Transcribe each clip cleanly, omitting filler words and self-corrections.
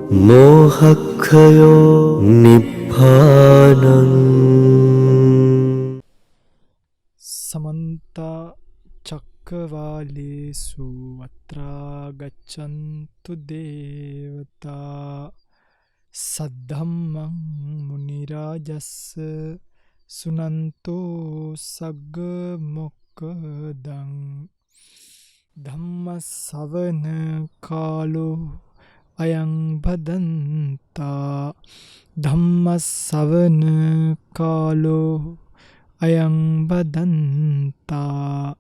මෝහක්ඛයෝ නිබ්බානං समन्ता चक्रवालेषु अत्रा गच्छन्तु देवता सद्धम्मं मुनिराजस्स सुनन्तो सग्गमोक्खदं ධම්මස්සවන කාලෝ අයං භදන්තා ධම්මස්සවන කාලෝ අයං භදන්තා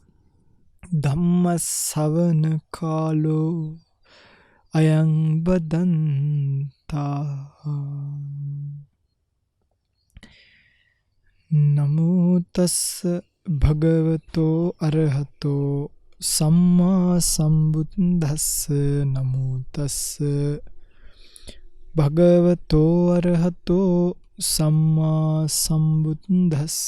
ධම්මස්සවන කාලෝ අයං භදන්තා නමෝ තස්ස භගවතෝ අරහතෝ සම්මා සම්බුද්දස්ස නමෝ තස්ස භගවතෝ අරහතෝ සම්මා සම්බුද්දස්ස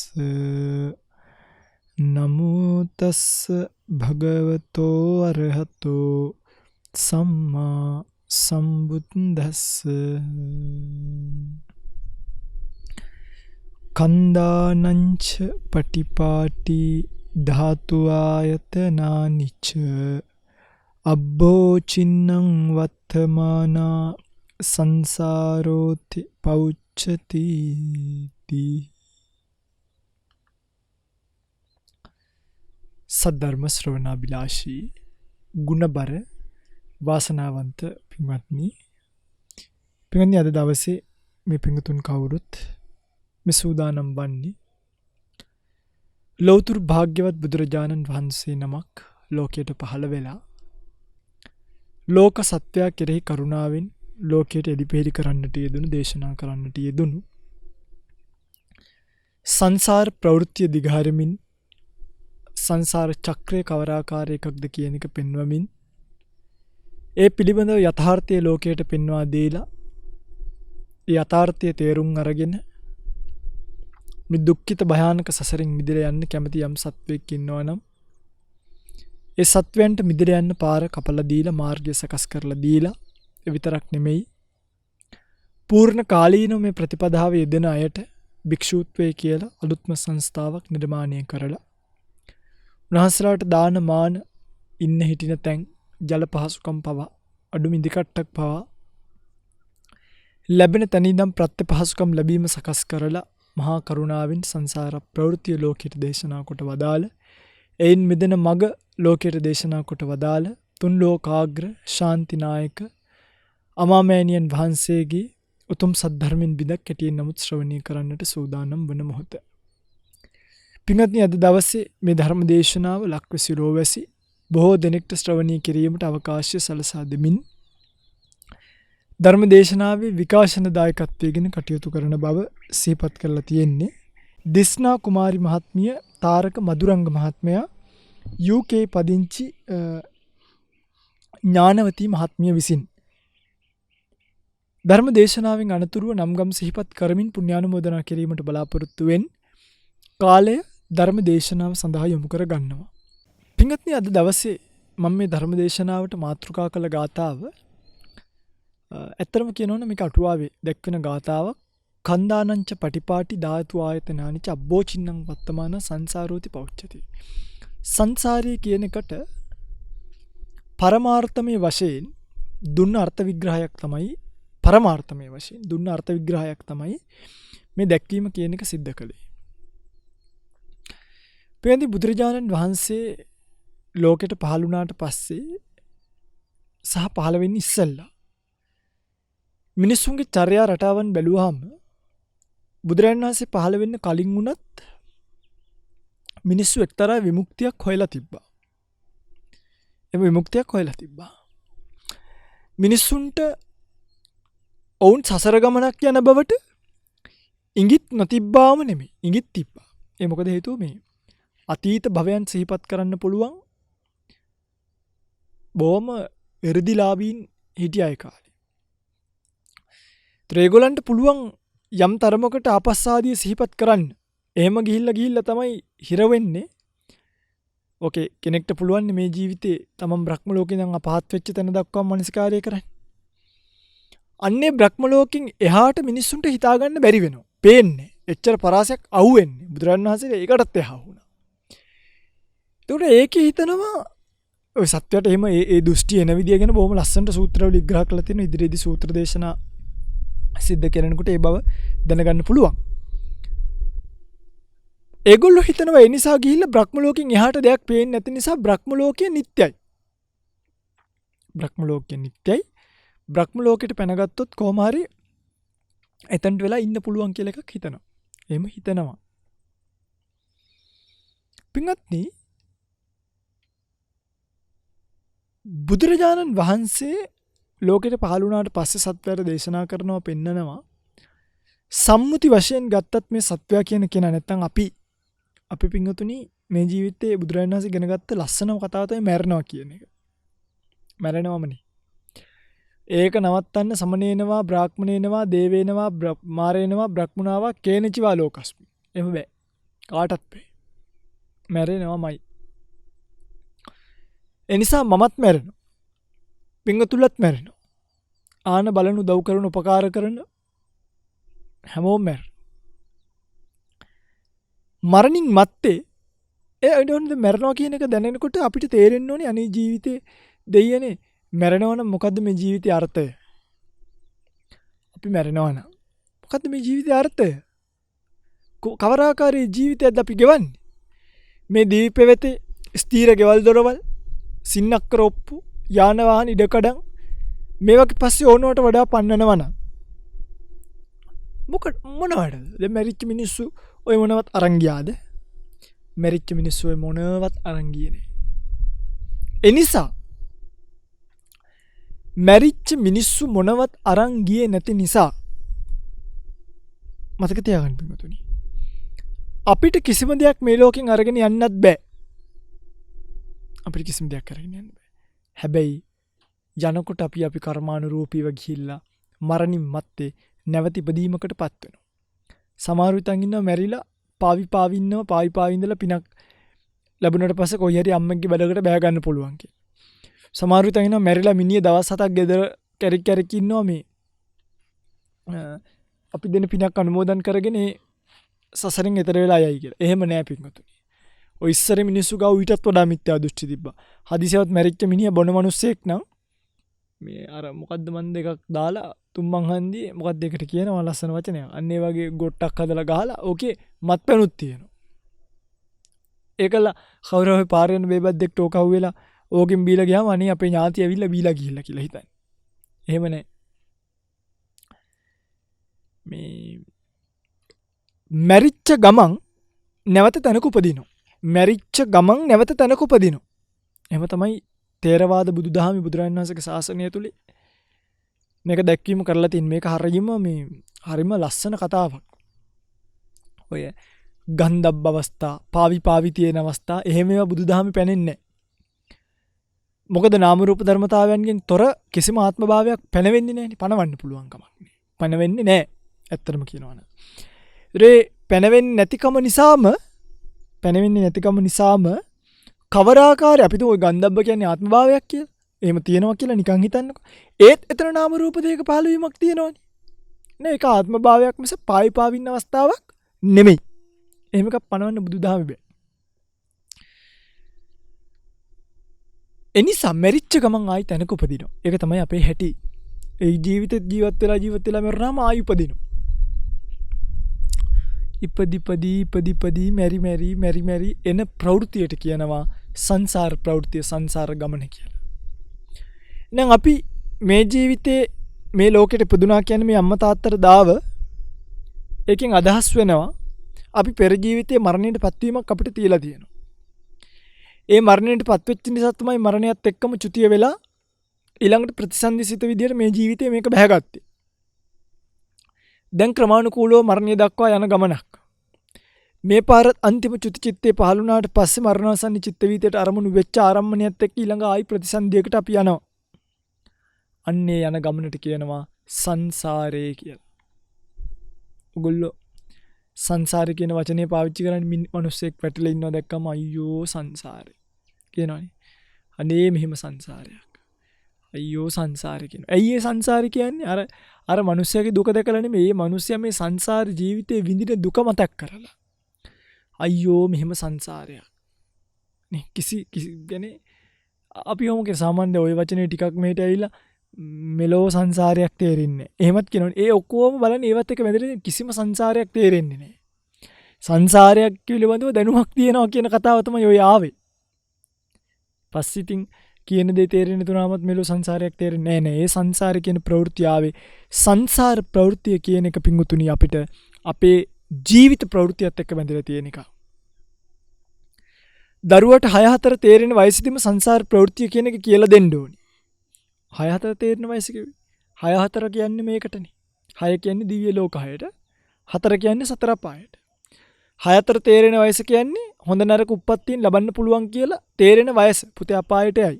නමෝ තස්ස භගවතෝ අරහතෝ සම්මා සම්බුද්දස්ස කන්දානංච පටිපාටි ධාතු ආයතනානිච අබ්බෝචින්නං වත්තමානා සංසාරෝති පෞච්චති සද්ධර්ම ශ්‍රවණාබිලාෂී ගුණබර වාසනාවන්ත පින්වත්නි අද දවසේ මේ පින්තුන් කවුරුත් මේ සූදානම් වන්නේ ලෞතුරු භාග්‍යවත් බුදුරජාණන් වහන්සේ නමක් ලෝකයට පහළ වෙලා ලෝක සත්වයා කෙරෙහි කරුණාවෙන් ලෝකයට එළිපෙහෙළි කරන්නට යෙදුණු දේශනා කරන්නට යෙදුණු සංසාර ප්‍රවෘත්තිය දිගහරමින් සංසාර චක්‍රය කවරාකාරයකක්ද කියන එක පෙන්වමින් ඒ පිළිබඳව යථාර්ථය ලෝකයට පෙන්වා දීලා යථාර්ථය තේරුම් අරගෙන මේ දුක්ඛිත භයානක සසරින් මිදලා යන්න කැමති යම් සත්වෙක් ඉන්නවා නම් ඒ සත්වයන්ට මිදලා යන්න පාර කපලා දීලා මාර්ගය සකස් කරලා දීලා ඒ විතරක් නෙමෙයි පූර්ණ කාලීනව මේ ප්‍රතිපදාවේ යෙදෙන අයට භික්ෂුත්වයේ කියලා අලුත්ම සංස්ථාවක් නිර්මාණය කරලා උන්වහන්සේලාට දාන මාන ඉන්න හිටින තැන් ජල පහසුකම් පවා අඩු මිදිකට්ටක් පවා ලැබෙන තැන ඉඳන් ප්‍රත්‍ය පහසුකම් ලැබීම සකස් කරලා මහා කරුණාවෙන් සංසාර ප්‍රවෘත්තිය ලෝකයට දේශනා කොට වදාළ එයින් මිදෙන මග ලෝකයට දේශනා කොට වදාළ තුන් ලෝකාග්‍ර ශාන්තිනායක අමාමෑණියන් වහන්සේගේ උතුම් සද්ධර්මෙන් බිදක් කැටියෙන් නමුත් ශ්‍රවණය කරන්නට සූදානම් වන මොහොත. පින්වත්නි අද දවසේ මේ ධර්ම දේශනාව ලක්වැසි රෝවැසි බොහෝ දෙනෙක්ට ශ්‍රවණය කිරීමට අවකාශය සලසා දෙමින් ධර්ම දේශනාවේ විකාශනදායකත්වයෙන් කටයුතු කරන බව සිහිපත් කරලා තියෙන්නේ. දිස්නා කුමාරි මහත්මිය තාරක මදුරංග මහත්මයා UK පදිංචි ඥානවතී මහත්මිය විසින් ධර්ම දේශනාවෙන් අනතුරුව නම්ගම් සිහිපත් කරමින් පුණ්‍යානුමෝදනා කිරීමට බලාපොරොත්තු වෙන කාලය ධර්ම දේශනාව සඳහා යොමු කර ගන්නවා. පින්වත්නි අද දවසේ මම මේ ධර්ම දේශනාවට මාතෘකා කළ ගාථාව ඇත්තරම කියනවනම් මේක අටුවාවේ දැක්වෙන ගාථාවක් කන්දානංච පටිපාටි ධාතු ආයතනානිච අබ්බෝචින්නං වත්තමාන සංසාරෝති පෞච්චති. සංසාරය කියන එකට පරමාර්ථමය වශයෙන් දුන්න අර්ථ විග්‍රහයක් තමයි පරමාර්ථමය වශයෙන් දුන්න අර්ථ විග්‍රහයක් තමයි මේ දැක්වීම කියන එක සිද්ධ කළේ. පෙරදි බුදුරජාණන් වහන්සේ ලෝකෙට පහළ වුණාට පස්සේ සහ පහළ වෙන්නේ ඉස්සෙල්ලා මිනිස්සුන්ගේ චර්යා රටාවන් බැලුවාම බුදුරජාණන් වහන්සේ පහළ වෙන්න කලින් වුණත් මිනිස්සු එක්තරා විමුක්තියක් හොයලා තිබ්බා. ඒ විමුක්තියක් හොයලා තිබ්බා. මිනිස්සුන්ට ඔවුන් සසර ගමනක් යන බවට ඉඟිත් නොතිබ්බාම නෙමෙයි ඉඟිත් තිබ්බා. ඒ මොකද හේතුව මේ අතීත භවයන් සිහිපත් කරන්න පුළුවන් බොහොම එ르දිලාවීන් හිටිය අය කාලේ. ඒගොල්ලන්ට පුළුවන් යම් තරමකට ආපස්සාදිය සිහිපත් කරන්න. එහෙම ගිහිල්ලා තමයි හිර වෙන්නේ. ඕකේ කෙනෙක්ට පුළුවන් මේ ජීවිතේ තමන් බ්‍රහ්ම ලෝකේ ඉඳන් අපහත් වෙච්ච තැන දක්වා මනසිකාරය කරන්න. අන්නේ බ්‍රහ්ම ලෝකෙන් එහාට මිනිස්සුන්ට හිතාගන්න බැරි වෙනවා. පේන්නේ. එච්චර පරාසයක් අහුවෙන්නේ. බුදුරජාණන් වහන්සේ ඒකටත් එහා වුණා. ඒකට ඒකේ හිතනවා ඔය සත්‍යයට එහෙම ඒ දෘෂ්ටි එන විදිය ගැන බොහොම ලස්සනට සූත්‍රවල විග්‍රහ කරලා තියෙනවා. ඉදිරියේදී සූත්‍ර දේශනා සිද්ධ කරනකොට ඒ බව දැනගන්න පුළුවන්. ඒගොල්ලෝ හිතනවා ඒ නිසා ගිහිල්ලා බ්‍රහ්ම ලෝකෙන් එහාට දෙයක් පේන්නේ නැති නිසා බ්‍රහ්ම ලෝකය නිට්ටයයි. බ්‍රහ්ම ලෝකය නිට්ටයයි. බ්‍රහ්ම ලෝකෙට පැනගත්තොත් කොහොම හරි එතනට වෙලා ඉන්න පුළුවන් කියලා එකක් හිතනවා. එහෙම හිතනවා. පින්වත්නි බුදුරජාණන් වහන්සේ ලෝකෙට පහළ වුණාට පස්සේ සත්වයට දේශනා කරනවා පෙන්නනවා සම්මුති වශයෙන් ගත්තත් මේ සත්වයා කියන කෙනා නැත්තම් අපි පින්වතුනි මේ ජීවිතේ බුදුරජාණන් වහන්සේ ඉගෙන ගත්ත ලස්සනම කතාව තමයි මැරෙනවා කියන එක. මැරෙනවමනේ. ඒක නවත්තන්න සමනේනවා බ්‍රාහ්මණේනවා දේවේනවා මාරේනවා බ්‍රහ්මනාවා කේනචිවා ලෝකස්මි. එහෙම බෑ. කාටත් බෑ. මැරෙනවමයි. එනිසා මමත් මැරෙනවා. පින්වතුන්ලත් මැරෙනවා. ආන බලන උදව් කරන උපකාර කරන හැමෝම මැරෙනවා. මරණින් මත්තේ ඒ මැරෙනවා කියන එක දැනෙනකොට අපිට තේරෙන්න ඕනේ අනේ ජීවිතේ දෙයියනේ මැරෙනවා නම් මොකද්ද මේ ජීවිතයේ අර්ථය? අපි මැරෙනවා නම් මොකද්ද මේ ජීවිතයේ අර්ථය? කවර ආකාරයේ ජීවිතයක්ද අපි ගෙවන්නේ? මේ දීපෙ වෙතේ ස්ථීර ගෙවල් දොරවල් සින්නක්කර ඔප්පු යාන වාහන ඉඩකඩම් මේවාට පස්සේ ඕනවට වඩා පන්නනවා නම් මොනවටද? දැන් මැරිච්ච මිනිස්සු ඔය මොනවත් අරන් ගියාද? මැරිච්ච මිනිස්සු ඔය මොනවත් අරන් ගියේ නෑ. එනිසා මැරිච්ච මිනිස්සු මොනවත් අරන් ගියේ නැති නිසා මතක තියාගන්න පිටුතුනි. අපිට කිසිම දෙයක් මේ ලෝකෙන් අරගෙන යන්නත් බෑ. අපිට කිසිම දෙයක් අරගෙන යන්න බෑ. හැබැයි යනකොට අපි කර්මානුරූපීව ගිහිල්ලා මරණින් මත්තේ නැවත ඉපදීමකටපත් වෙනවා. සමහර විටන් ඉන්නවා මැරිලා පාවි ඉන්නවා පාවි ඉඳලා පිනක් ලැබුණට පස්සේ කොයි හරි අම්මගේ බඩකට බෑ ගන්න පුළුවන් කියලා. සමහර විටන් ඉන්නවා මැරිලා මිනිහ දවස් 7ක් ගෙදර කැරික් ඉන්නවා මේ අපි දෙන පිනක් අනුමෝදන් කරගෙන ඒ සසරෙන් එතර වෙලා යයි කියලා. එහෙම නෑ පින්වතුනි. ඔය ඉස්සර මිනිස්සු ගාව ඊටත් වඩා මිත්‍යා දෘෂ්ටි තිබ්බා. හදිසියවත් මැරිච්ච මිනිහ බොන මිනිස්සෙක් නම් මේ අර මොකද්ද මන් දෙකක් දාලා තුම්මන් හන්දියේ මොකක්ද ඒකට කියනවා ලස්සන වචනයක්. අන්න ඒ වගේ ගොට්ටක් හදලා ගහලා ඕකේ මත්පැනුත් තියෙනවා. ඒකල කවුරු හරි පාරෙන් බේබද්දෙක් ටෝකව් වෙලා ඕකෙන් බීලා ගියාම අනේ අපේ ඥාති ඇවිල්ලා බීලා ගිහිල්ලා කියලා හිතන්නේ. එහෙම නෑ. මේ මැරිච්ච ගමන් නැවත තැනක උපදිනවා. මැරිච්ච ගමන් නැවත තැනක උපදිනවා. එහෙම තමයි තේරවාද බුදුදහමේ බුදුරජාණන් වහන්සේගේ ශාසනය තුලේ මේක දැක්වීම කරලා තියෙන. මේක හරිම ලස්සන කතාවක්. ඔය ගන්ධබ්බ අවස්ථා, පාවි තියෙන අවස්ථා එහෙම ඒවා බුදුදහමේ පැනෙන්නේ නැහැ. මොකද නාම රූප ධර්මතාවයන්ගෙන් තොර කිසිම ආත්ම භාවයක් පැනවෙන්නේ නැහැ නේ. පණවන්න පුළුවන් කමක් නෑ. පැනවෙන්නේ නැහැ. ඇත්තටම කියනවා නම්. පැනවෙන්නේ නැතිකම නිසාම කවරාකාරය අපිට ওই ගන්ධබ්බ කියන්නේ ආත්ම භාවයක් කියලා. එහෙම තියෙනවා කියලා නිකන් හිතන්නකෝ. ඒත් එතන නාම රූප දෙක පහළ වීමක් තියෙනවනේ. නේ ඒක ආත්ම භාවයක් මිස පාවින්න අවස්ථාවක් නෙමෙයි. එහෙම එකක් පණවන්න බුදුදහමේ බෑ. එනිසා මැරිච්ච ගමන් ආයි තැනක උපදිනවා. ඒක තමයි අපේ හැටි. ඒ ජීවිතේ ජීවත් වෙලා මරනාම ආයි උපදිනවා. ඉපදි මෙරි එන ප්‍රවෘත්තියට කියනවා සංසාර ප්‍රවෘත්තිය, සංසාර ගමන කියලා. එහෙනම් අපි මේ ජීවිතේ මේ ලෝකෙට ඉපදුනා කියන්නේ මේ අම්මා තාත්තට දාව ඒකෙන් අදහස් වෙනවා අපි පෙර ජීවිතයේ මරණයට පත්වීමක් අපිට තියලා තියෙනවා. ඒ මරණයට පත්වෙච්ච නිසා තමයි මරණයත් එක්කම චුතිය වෙලා ඊළඟට ප්‍රතිසන්දිසිත විදියට මේ ජීවිතේ මේක බැහැගත්තේ. දැන් ක්‍රමානුකූලව මරණය දක්වා යන ගමනක්. මේ පාර අන්තිම චුති චිත්තේ පහළ වුණාට පස්සේ මරණාසන්න චිත්ත වීතයට අරමුණු වෙච්ච ආරම්මණයත් එක්ක ඊළඟ ආයි ප්‍රතිසන්දියකට අපි යනවා. අන්නේ යන ගමනට කියනවා සංසාරේ කියලා. ඔගොල්ලෝ සංසාරේ කියන වචනේ පාවිච්චි කරන්නේ මිනිස්සෙක් වැටලා ඉන්නවා දැක්කම අයියෝ සංසාරේ කියනවනේ. අනේ මෙහෙම සංසාරයක්. අයියෝ සංසාරේ කියනවා. ඇයි ඒ සංසාරේ කියන්නේ? අර මිනිස්සයාගේ දුක දැකලා නෙමෙයි. මේ මිනිස්සයා මේ සංසාර ජීවිතේ විඳින දුක මතක් කරලා. අයියෝ මෙහෙම සංසාරයක්. නේ කිසි කියන්නේ අපි හොමගේ සාමාන්‍ය ওই වචනේ ටිකක් මෙහෙට ඇවිල්ලා මෙලෝ සංසාරයක් තේරෙන්නේ. එහෙමත් කියනවනේ. ඒ ඔක්කොම බලන්න ඒවත් එක වැදලා කිසිම සංසාරයක් තේරෙන්නේ නැහැ. සංසාරයක් පිළිබඳව දැනුමක් තියෙනවා කියන කතාව තමයි ඔය ආවේ. පස්සේ ඉතින් කියන දේ තේරෙන්නේ තුනමත් මෙලෝ සංසාරයක් තේරෙන්නේ නැහැ. ඒ සංසාරේ කියන ප්‍රවෘත්ති ආවේ. සංසාර ප්‍රවෘත්තිය කියන එක පිංගුතුනි අපිට අපේ ජීවිත ප්‍රවෘත්තියත් එක්ක බැඳලා තියෙන එක. දරුවට 6-4 තේරෙන වයසෙදිම සංසාර ප්‍රවෘත්තිය කියන එක කියලා දෙන්න ඕනේ. 6-4 තේරෙන වයස කිව්වේ. 6-4 කියන්නේ මේකටනේ. 6 කියන්නේ දිව්‍ය ලෝක 6ට. 4 කියන්නේ සතර පායට. 6-4 තේරෙන වයස කියන්නේ හොඳ නරක උප්පත්තියෙන් ලබන්න පුළුවන් කියලා තේරෙන වයස. පුතේ අපායට යයි.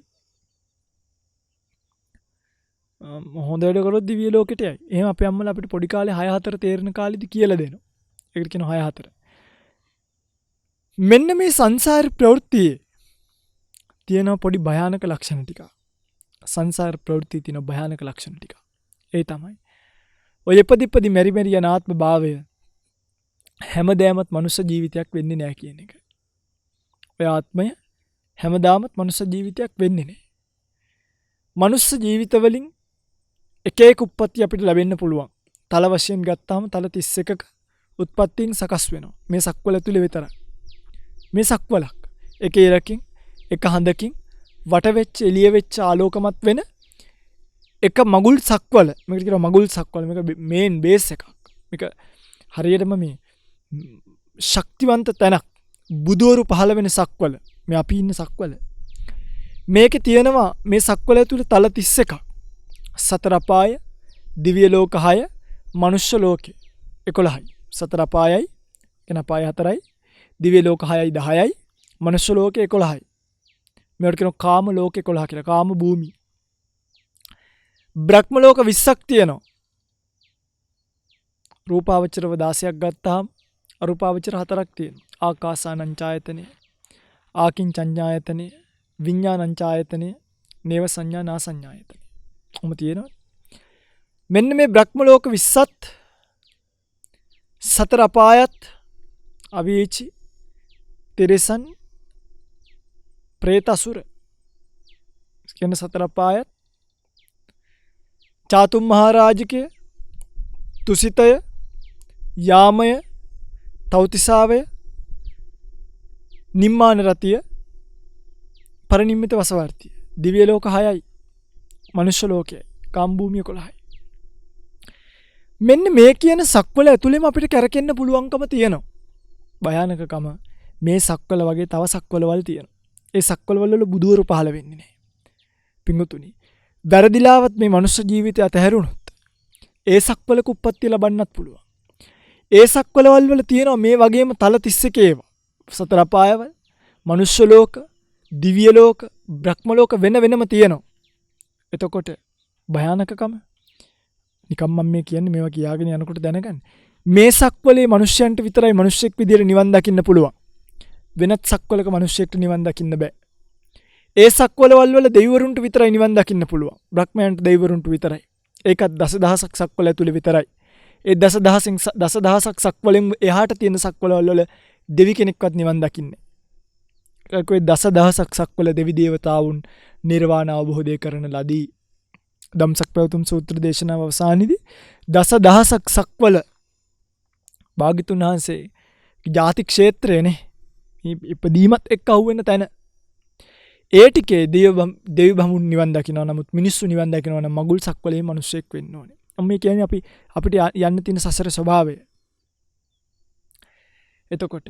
හොඳ වැඩ කරොත් දිව්‍ය ලෝකෙට යයි. එහෙම අපේ අම්මලා අපිට පොඩි කාලේ 6-4 තේරෙන කාලෙදි කියලා දෙනවා. ඒකට කියනවා 6-4. මෙන්න මේ සංසාර ප්‍රවෘත්තියේ තියෙන පොඩි භයානක ලක්ෂණ ටික. සංසාර ප්‍රවෘත්තියේ තියෙන භයානක ලක්ෂණ ටික. ඒ තමයි ඔය ඉපදිපදි මෙරි මෙරි යන ආත්ම භාවය හැමදෑමත් මනුෂ්‍ය ජීවිතයක් වෙන්නේ නැහැ කියන එක. ඔය ආත්මය හැමදාමත් මනුෂ්‍ය ජීවිතයක් වෙන්නේ නැහැ. මනුෂ්‍ය ජීවිතවලින් එක එක උප්පත්ති අපිට ලැබෙන්න පුළුවන්. තල වශයෙන් ගත්තාම තල 31ක උත්පත්තීන් සකස් වෙනවා. මේ සක්වල ඇතුලේ විතරයි. මේ සක්වලක් එක ඉරකින් එක හඳකින් වට වෙච්ච එළිය වෙච්ච ආලෝකමත් වෙන එක මගුල් සක්වල. මේකට කියනවා මගුල් සක්වල. මේක මේන් බේස් එකක්. මේක හරියටම මේ ශක්තිවන්ත තැනක්. බුදවරු පහළ වෙන සක්වල. මේ අපි ඉන්න සක්වල. මේකේ තියෙනවා මේ සක්වල ඇතුලේ තල 31ක්. සතර අපාය, දිව්‍ය ලෝක 6, මනුෂ්‍ය ලෝකේ 11යි. සතර අපායයි, එන අපාය 4යි, දිව්‍ය ලෝක 6යි 10යි, මනුෂ්‍ය ලෝකේ 11යි. මේවට කියනවා කාම ලෝක 11 කියලා. කාම භූමි. බ්‍රහ්ම ලෝක 20ක් තියෙනවා. රූපාවචරව 16ක් ගත්තාම අරූපාවචර 4ක් තියෙනවා. ආකාසානංචායතනෙ, ආකින්චඤ්ඤායතනෙ, විඤ්ඤාණංචායතනෙ, නේව සංඥා නා සංඥායතනෙ. කොහොම තියෙනවා? මෙන්න මේ බ්‍රහ්ම ලෝක 20ත් සතර අපායත් අවීචි තිරිසන් ප්‍රේත අසුර කියන සතර අපායත් චාතුම් මහරජකය, තුසිතය, යාමය, තෞතිසාවය, නිම්මාන රතිය, පරිනිම්මිත වසවර්තිය. දිව්‍ය ලෝක 6යි, මනුෂ්‍ය ලෝකයයි, කාම භූමිය 11යි. මෙන්න මේ කියන සක්වල ඇතුළේම අපිට කැරකෙන්න පුළුවන්කම තියෙනවා. භයානකකම මේ සක්වල වගේ තව සක්වලවල් තියෙනවා. ඒ සක්වලවල බුදුවරු පහළ වෙන්නේ නැහැ. පිංගුතුනි, වැරදිලාවත් මේ මනුෂ්‍ය ජීවිතය අතහැරුණොත් ඒ සක්වලක උප්පත්ති ලබන්නත් පුළුවන්. ඒ සක්වලවල් වල තියෙනවා මේ වගේම තල 31 ඒවා. සතර අපායවල, මනුෂ්‍ය ලෝක, දිව්‍ය ලෝක, බ්‍රහ්ම ලෝක වෙන වෙනම තියෙනවා. එතකොට භයානකකම නිකම් මම මේ කියන්නේ මේවා කියාගෙන යනකොට දැනගන්න. මේ සක්වලේ මිනිස්යන්ට විතරයි මිනිස්සෙක් විදියට නිවන් දකින්න පුළුවන්. වෙනත් සක්වලක මිනිස්සෙක්ට නිවන් දකින්න බෑ. ඒ සක්වලවල් වල දෙවිවරුන්ට විතරයි නිවන් දකින්න පුළුවන්. බ්‍රහ්මයන්ට දෙවිවරුන්ට විතරයි. ඒකත් දසදහසක් සක්වල ඇතුලේ විතරයි. ඒ දසදහසක් සක්වලෙන් එහාට තියෙන සක්වලවල් වල දෙවි කෙනෙක්වත් නිවන් දකින්නේ නැහැ. ඒකේ දසදහසක් සක්වල දෙවි දේවතාවුන් නිර්වාණ අවබෝධය කරන ලදී. ධම්සක් පැවතුම් සූත්‍ර දේශනාව අවසානයේදී දසදහසක් සක්වල භාග්‍යතුන් වහන්සේ ජාති ක්ෂේත්‍රයනේ ඉපදීමත් එක්ක අහුවෙන තැන. ඒ ටිකේ දෙවි බමුණු නිවන් දකිනවා. නමුත් මිනිස්සු නිවන් දකිනවා නම් මගුල් සක්වලේ මිනිස්සෙක් වෙන්න ඕනේ. මේ කියන්නේ අපිට යන්න තියෙන සසර ස්වභාවය. එතකොට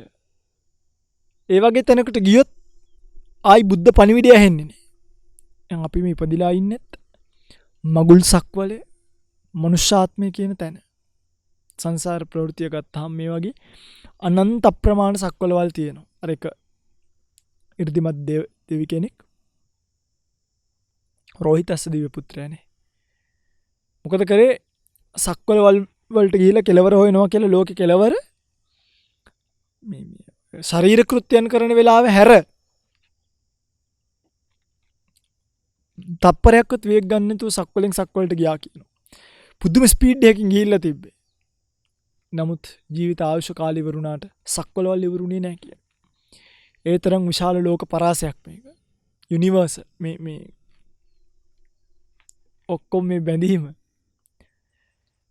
ඒ වගේ තැනකට ගියොත් ආයි බුද්ධ පණිවිඩය ඇහෙන්නේ නැහැ. අපි මේ ඉපදිලා ඉන්නෙත් මගුල් සක්වලේ මනුෂ්‍යාත්මය කියන තැන. සංසාර ප්‍රවෘත්තිය ගත්තාම මේ වගේ අනන්ත අප්‍රමාණ සක්වලවල් තියෙනවා. අර එක 이르දිමත් දෙවි කෙනෙක් රෝහිතස්ස දිව්‍ය පුත්‍රයානේ. මොකද කරේ? සක්වලවල් වලට ගිහිලා කෙලවර හොයනවා කියලා ලෝකේ කෙලවර මේ ශරීර කෘත්‍යයන් කරන වෙලාවේ හැර තප්පරයක්වත් වේග ගන්න නැතුව සක්වලෙන් සක්වලට ගියා කියනවා. පුදුම ස්පීඩ් එකකින් ගිහිල්ලා තිබ්බේ. නමුත් ජීවිත ආයුෂ කාලය ඉවරුණාට සක්වලවල් ඉවරුනේ නැහැ කියන. ඒ තරම් විශාල ලෝක පරාසයක් මේක. යුනිවර්සල් මේ ඔක්කොම මේ බැඳීම.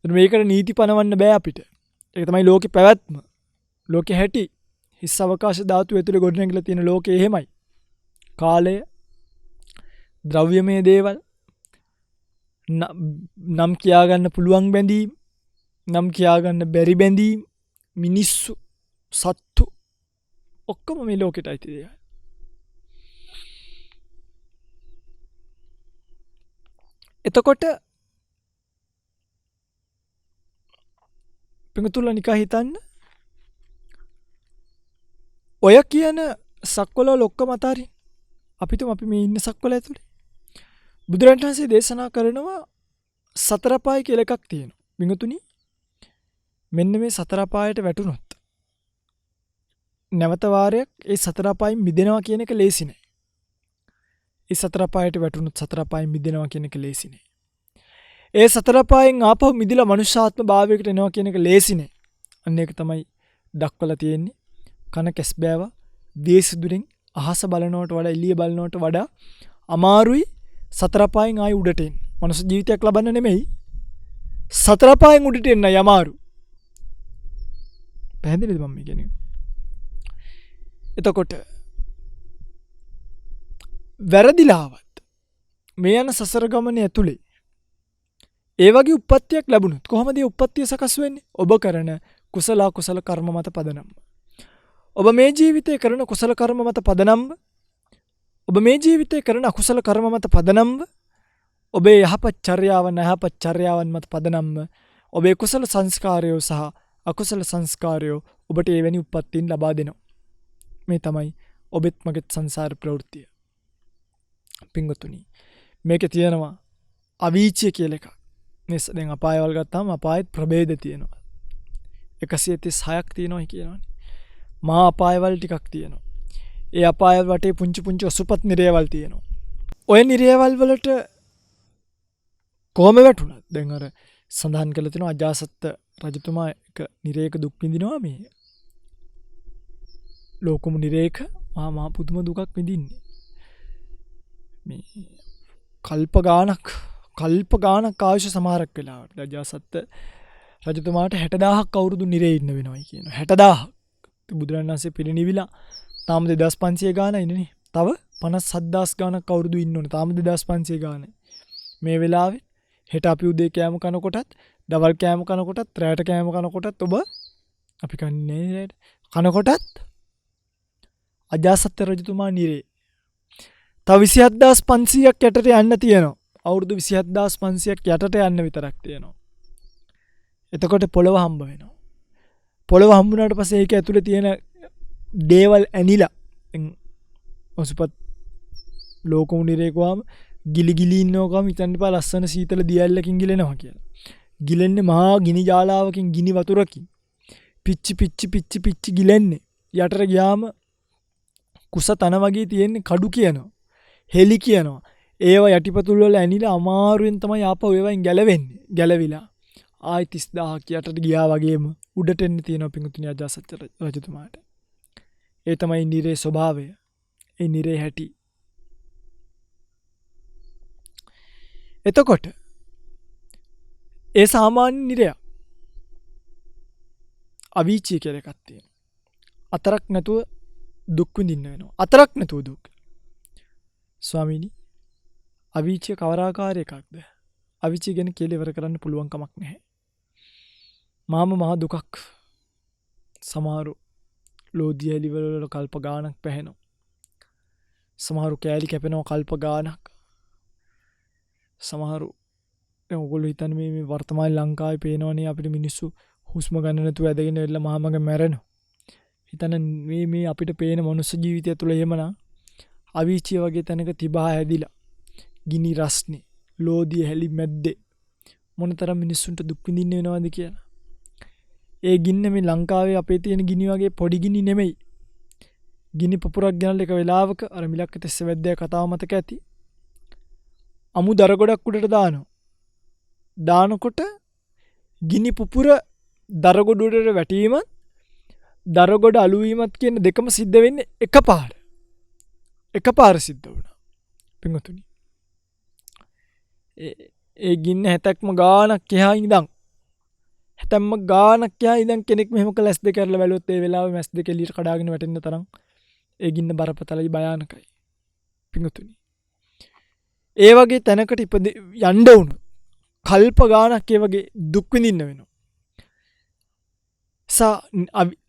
මේකට නීති පනවන්න බෑ අපිට. ඒක තමයි ලෝකේ පැවැත්ම. ලෝකේ හැටි. හිස් අවකාශ ධාතු ඇතුලේ ගොඩනැගිලා තියෙන ලෝකේ එහෙමයි. කාලය, ද්‍රව්‍යමය දේවල්, නම් කියාගන්න පුළුවන් බැඳීම්, නම් කියාගන්න බැරි බැඳීම්, මිනිස්සු, සත්තු ඔක්කොම මේ ලෝකෙට අයිති දේවල්. එතකොට පිඟුතුල්ලා නිකා හිතන්න ඔය කියන සක්වල ඔක්කොම අතාරින් අපි මේ ඉන්න සක්වල ඇතුලේ බුදුරජාණන් වහන්සේ දේශනා කරනවා සතර පාය කියලා එකක් තියෙනවා. පිඟුතුනි මෙන්න මේ සතර පායට වැටුනොත් නැවත වාරයක් ඒ සතර පායෙන් මිදෙනවා කියන එක ලේසි නෑ. ඒ සතර පායට වැටුනොත් සතර පායෙන් මිදෙනවා කියන එක ලේසි නෑ. ඒ සතර පායෙන් ආපහු මිදිලා මනුෂ්‍යාත්ම භාවයකට එනවා කියන එක ලේසි නෑ. අන්න ඒක තමයි දක්වලා තියෙන්නේ. කන කැස් බෑවා දේශදුරින් අහස බලනවට වඩා එළිය බලනවට වඩා අමාරුයි සතර පායෙන් ආයි උඩට එන්න. මනුස්ස ජීවිතයක් ලබන්න නෙමෙයි සතර පායෙන් උඩට එන්නයි අමාරු. පැහැදිලිද මම කියන්නේ? එතකොට වැරදිලාවත් මේ යන සසර ගමනේ ඇතුලේ ඒ වගේ උප්පත්තියක් ලැබුණොත් කොහොමද මේ උප්පත්තිය සකස් වෙන්නේ? ඔබ කරන කුසල අකුසල කර්ම මත පදනම්. ඔබ මේ ජීවිතේ කරන කුසල කර්ම මත පදනම්. ඔබ මේ ජීවිතේ කරන අකුසල කර්ම මත පදනම්. ඔබේ යහපත් චර්යාවන් අයහපත් චර්යාවන් මත පදනම්. ඔබේ කුසල සංස්කාරයෝ සහ අකුසල සංස්කාරයෝ ඔබට එවැනි උප්පත්තීන් ලබා දෙනවා. මේ තමයි ඔබෙත් මගෙත් සංසාර ප්‍රවෘත්තිය. පිංගුතුනි මේකේ තියෙනවා අවීචය කියලා එකක්. මේ දැන් අපායවල ගත්තාම අපායෙත් ප්‍රභේද තියෙනවා. 136ක් තියෙනවා කියනවනේ. මහා අපායවල ටිකක් තියෙනවා. ඒ අපායවල වටේ පුංචි අසුපත් නිරයවල් තියෙනවා. ඔය නිරයවල් වලට කොහොම වැටුණත් දැන් අර සඳහන් කළ තියෙනවා අජාසත් රජතුමා එක නිරයක දුක් විඳිනවා මේ. ලෝකම නිරේක මහා පුදුම දුකක් විඳින්නේ. මේ කල්ප ගානක් ආයුෂ සමහරක් වෙලාවට අජාසත් රජතුමාට 60000ක් අවුරුදු නිරේ ඉන්න වෙනවා කියනවා. 60000ක්. බුදුරජාණන් වහන්සේ පිරිනිවිලා තාම 2500 ගානයි නේ. තව 57000 ගානක් අවුරුදු ඉන්න ඕනේ. තාම 2500 ගානයි. මේ වෙලාවේ හෙට අපි උදේ කෑම කනකොටත්, දවල් කෑම කනකොටත්, රාත්‍රී කෑම කනකොටත් ඔබ අපි කන්නේ කනකොටත් අජාසත් රජතුමා නිරේ. තව 27500ක් යටට යන්න තියෙනවා. අවුරුදු 27500ක් යටට යන්න විතරක් තියෙනවා. එතකොට පොළව හම්බ වෙනවා. පොළව හම්බුනාට පස්සේ ඒක ඇතුලේ තියෙන දේවල් ඇනිලා ඔසුපත් ලෝකෝ නිරේකවම ගිලි ඉන්නවකම හිතන්න එපා ලස්සන සීතල දියැලකින් ගිලෙනවා කියලා. ගිලෙන්නේ මහා ගිනි ජාලාවකින් ගිනි වතුරකින්. පිච්චි ගිලෙන්නේ. යටට ගියාම කුස තන වගේ තියෙන්නේ කඩු කියනවා. හෙලි කියනවා. ඒවා යටිපතුල් වල ඇනිලා අමාරුවෙන් තමයි ආපහු ඒවායින් ගැලවෙන්නේ. ගැලවිලා ආයි 30000ක් යටට ගියා වගේම උඩට එන්න තියෙනවා පිඟුතුනි අජාසත් රජතුමාට. ඒ තමයි නිරේ ස්වභාවය. ඒ නිරේ හැටි. එතකොට ඒ සාමාන්‍ය නිරයක් අවීචිය කියලා එකක් තියෙනවා. අතරක් නැතුව දුක් විඳින්න වෙනවා. අතරක් නැතුව දුක්. ස්වාමීනි අවීචිය කවරාකාරයකක්ද? අවීචිය ගැන කියලා ඉවර කරන්න පුළුවන් කමක් නැහැ. මහා දුකක්. සමහරු ලෝධිය එලිවල කල්ප ගානක් පැහැෙනවා. සමහරු කෑලි කැපෙනවා කල්ප ගානක්. සමහරු දැන් ඔයගොල්ලෝ හිතන්නේ මේ වර්තමාන ලංකාවේ පේනවනේ අපිට මිනිස්සු හුස්ම ගන්න නැතුව ඇදගෙන ඉල්ල මහමග මැරෙනවා. හිතන්න මේ අපිට පේන මනුස්ස ජීවිතය තුළ එහෙමනම් අවීචිය වගේ තැනක තිබහා හැදිලා ගිනි රස්නේ ලෝධිය හැලි මැද්දේ මොනතරම් මිනිස්සුන්ට දුක් විඳින්න වෙනවද කියලා. ඒ ගින්න මේ ලංකාවේ අපේ තියෙන ගිනි වගේ පොඩි ගිනි නෙමෙයි. ගිනි පපුරක් ගනල් එක වෙලාවක අර මිලක්ක තෙස්ස වැද්දේ කතාව මතක ඇති. අමු දර ගොඩක් උඩට දානවා. දානකොට ගිනි පුපුර දර ගොඩ උඩට වැටීමත් දර ගොඩ අළු වීමත් කියන දෙකම සිද්ධ වෙන්නේ එකපාර. එකපාර සිද්ධ වුණා. පින්වතුනි. ඒ ගින්න හැතක්ම ගානක් එහා ඉඳන් හැතැම්ම ගානක් එහා ඉඳන් කෙනෙක් මෙහෙම කළ ඇස් දෙක අරලා බැලුවොත් ඒ වෙලාවේ මැස් දෙක එළියට කඩාගෙන වැටෙන්න තරම් ඒ ගින්න බරපතලයි භයානකයි. පින්වතුනි. ඒ වගේ තැනකට යන්න වුණොත් කල්ප ගානක් ඒ වගේ දුක් විඳින්න වෙනවා.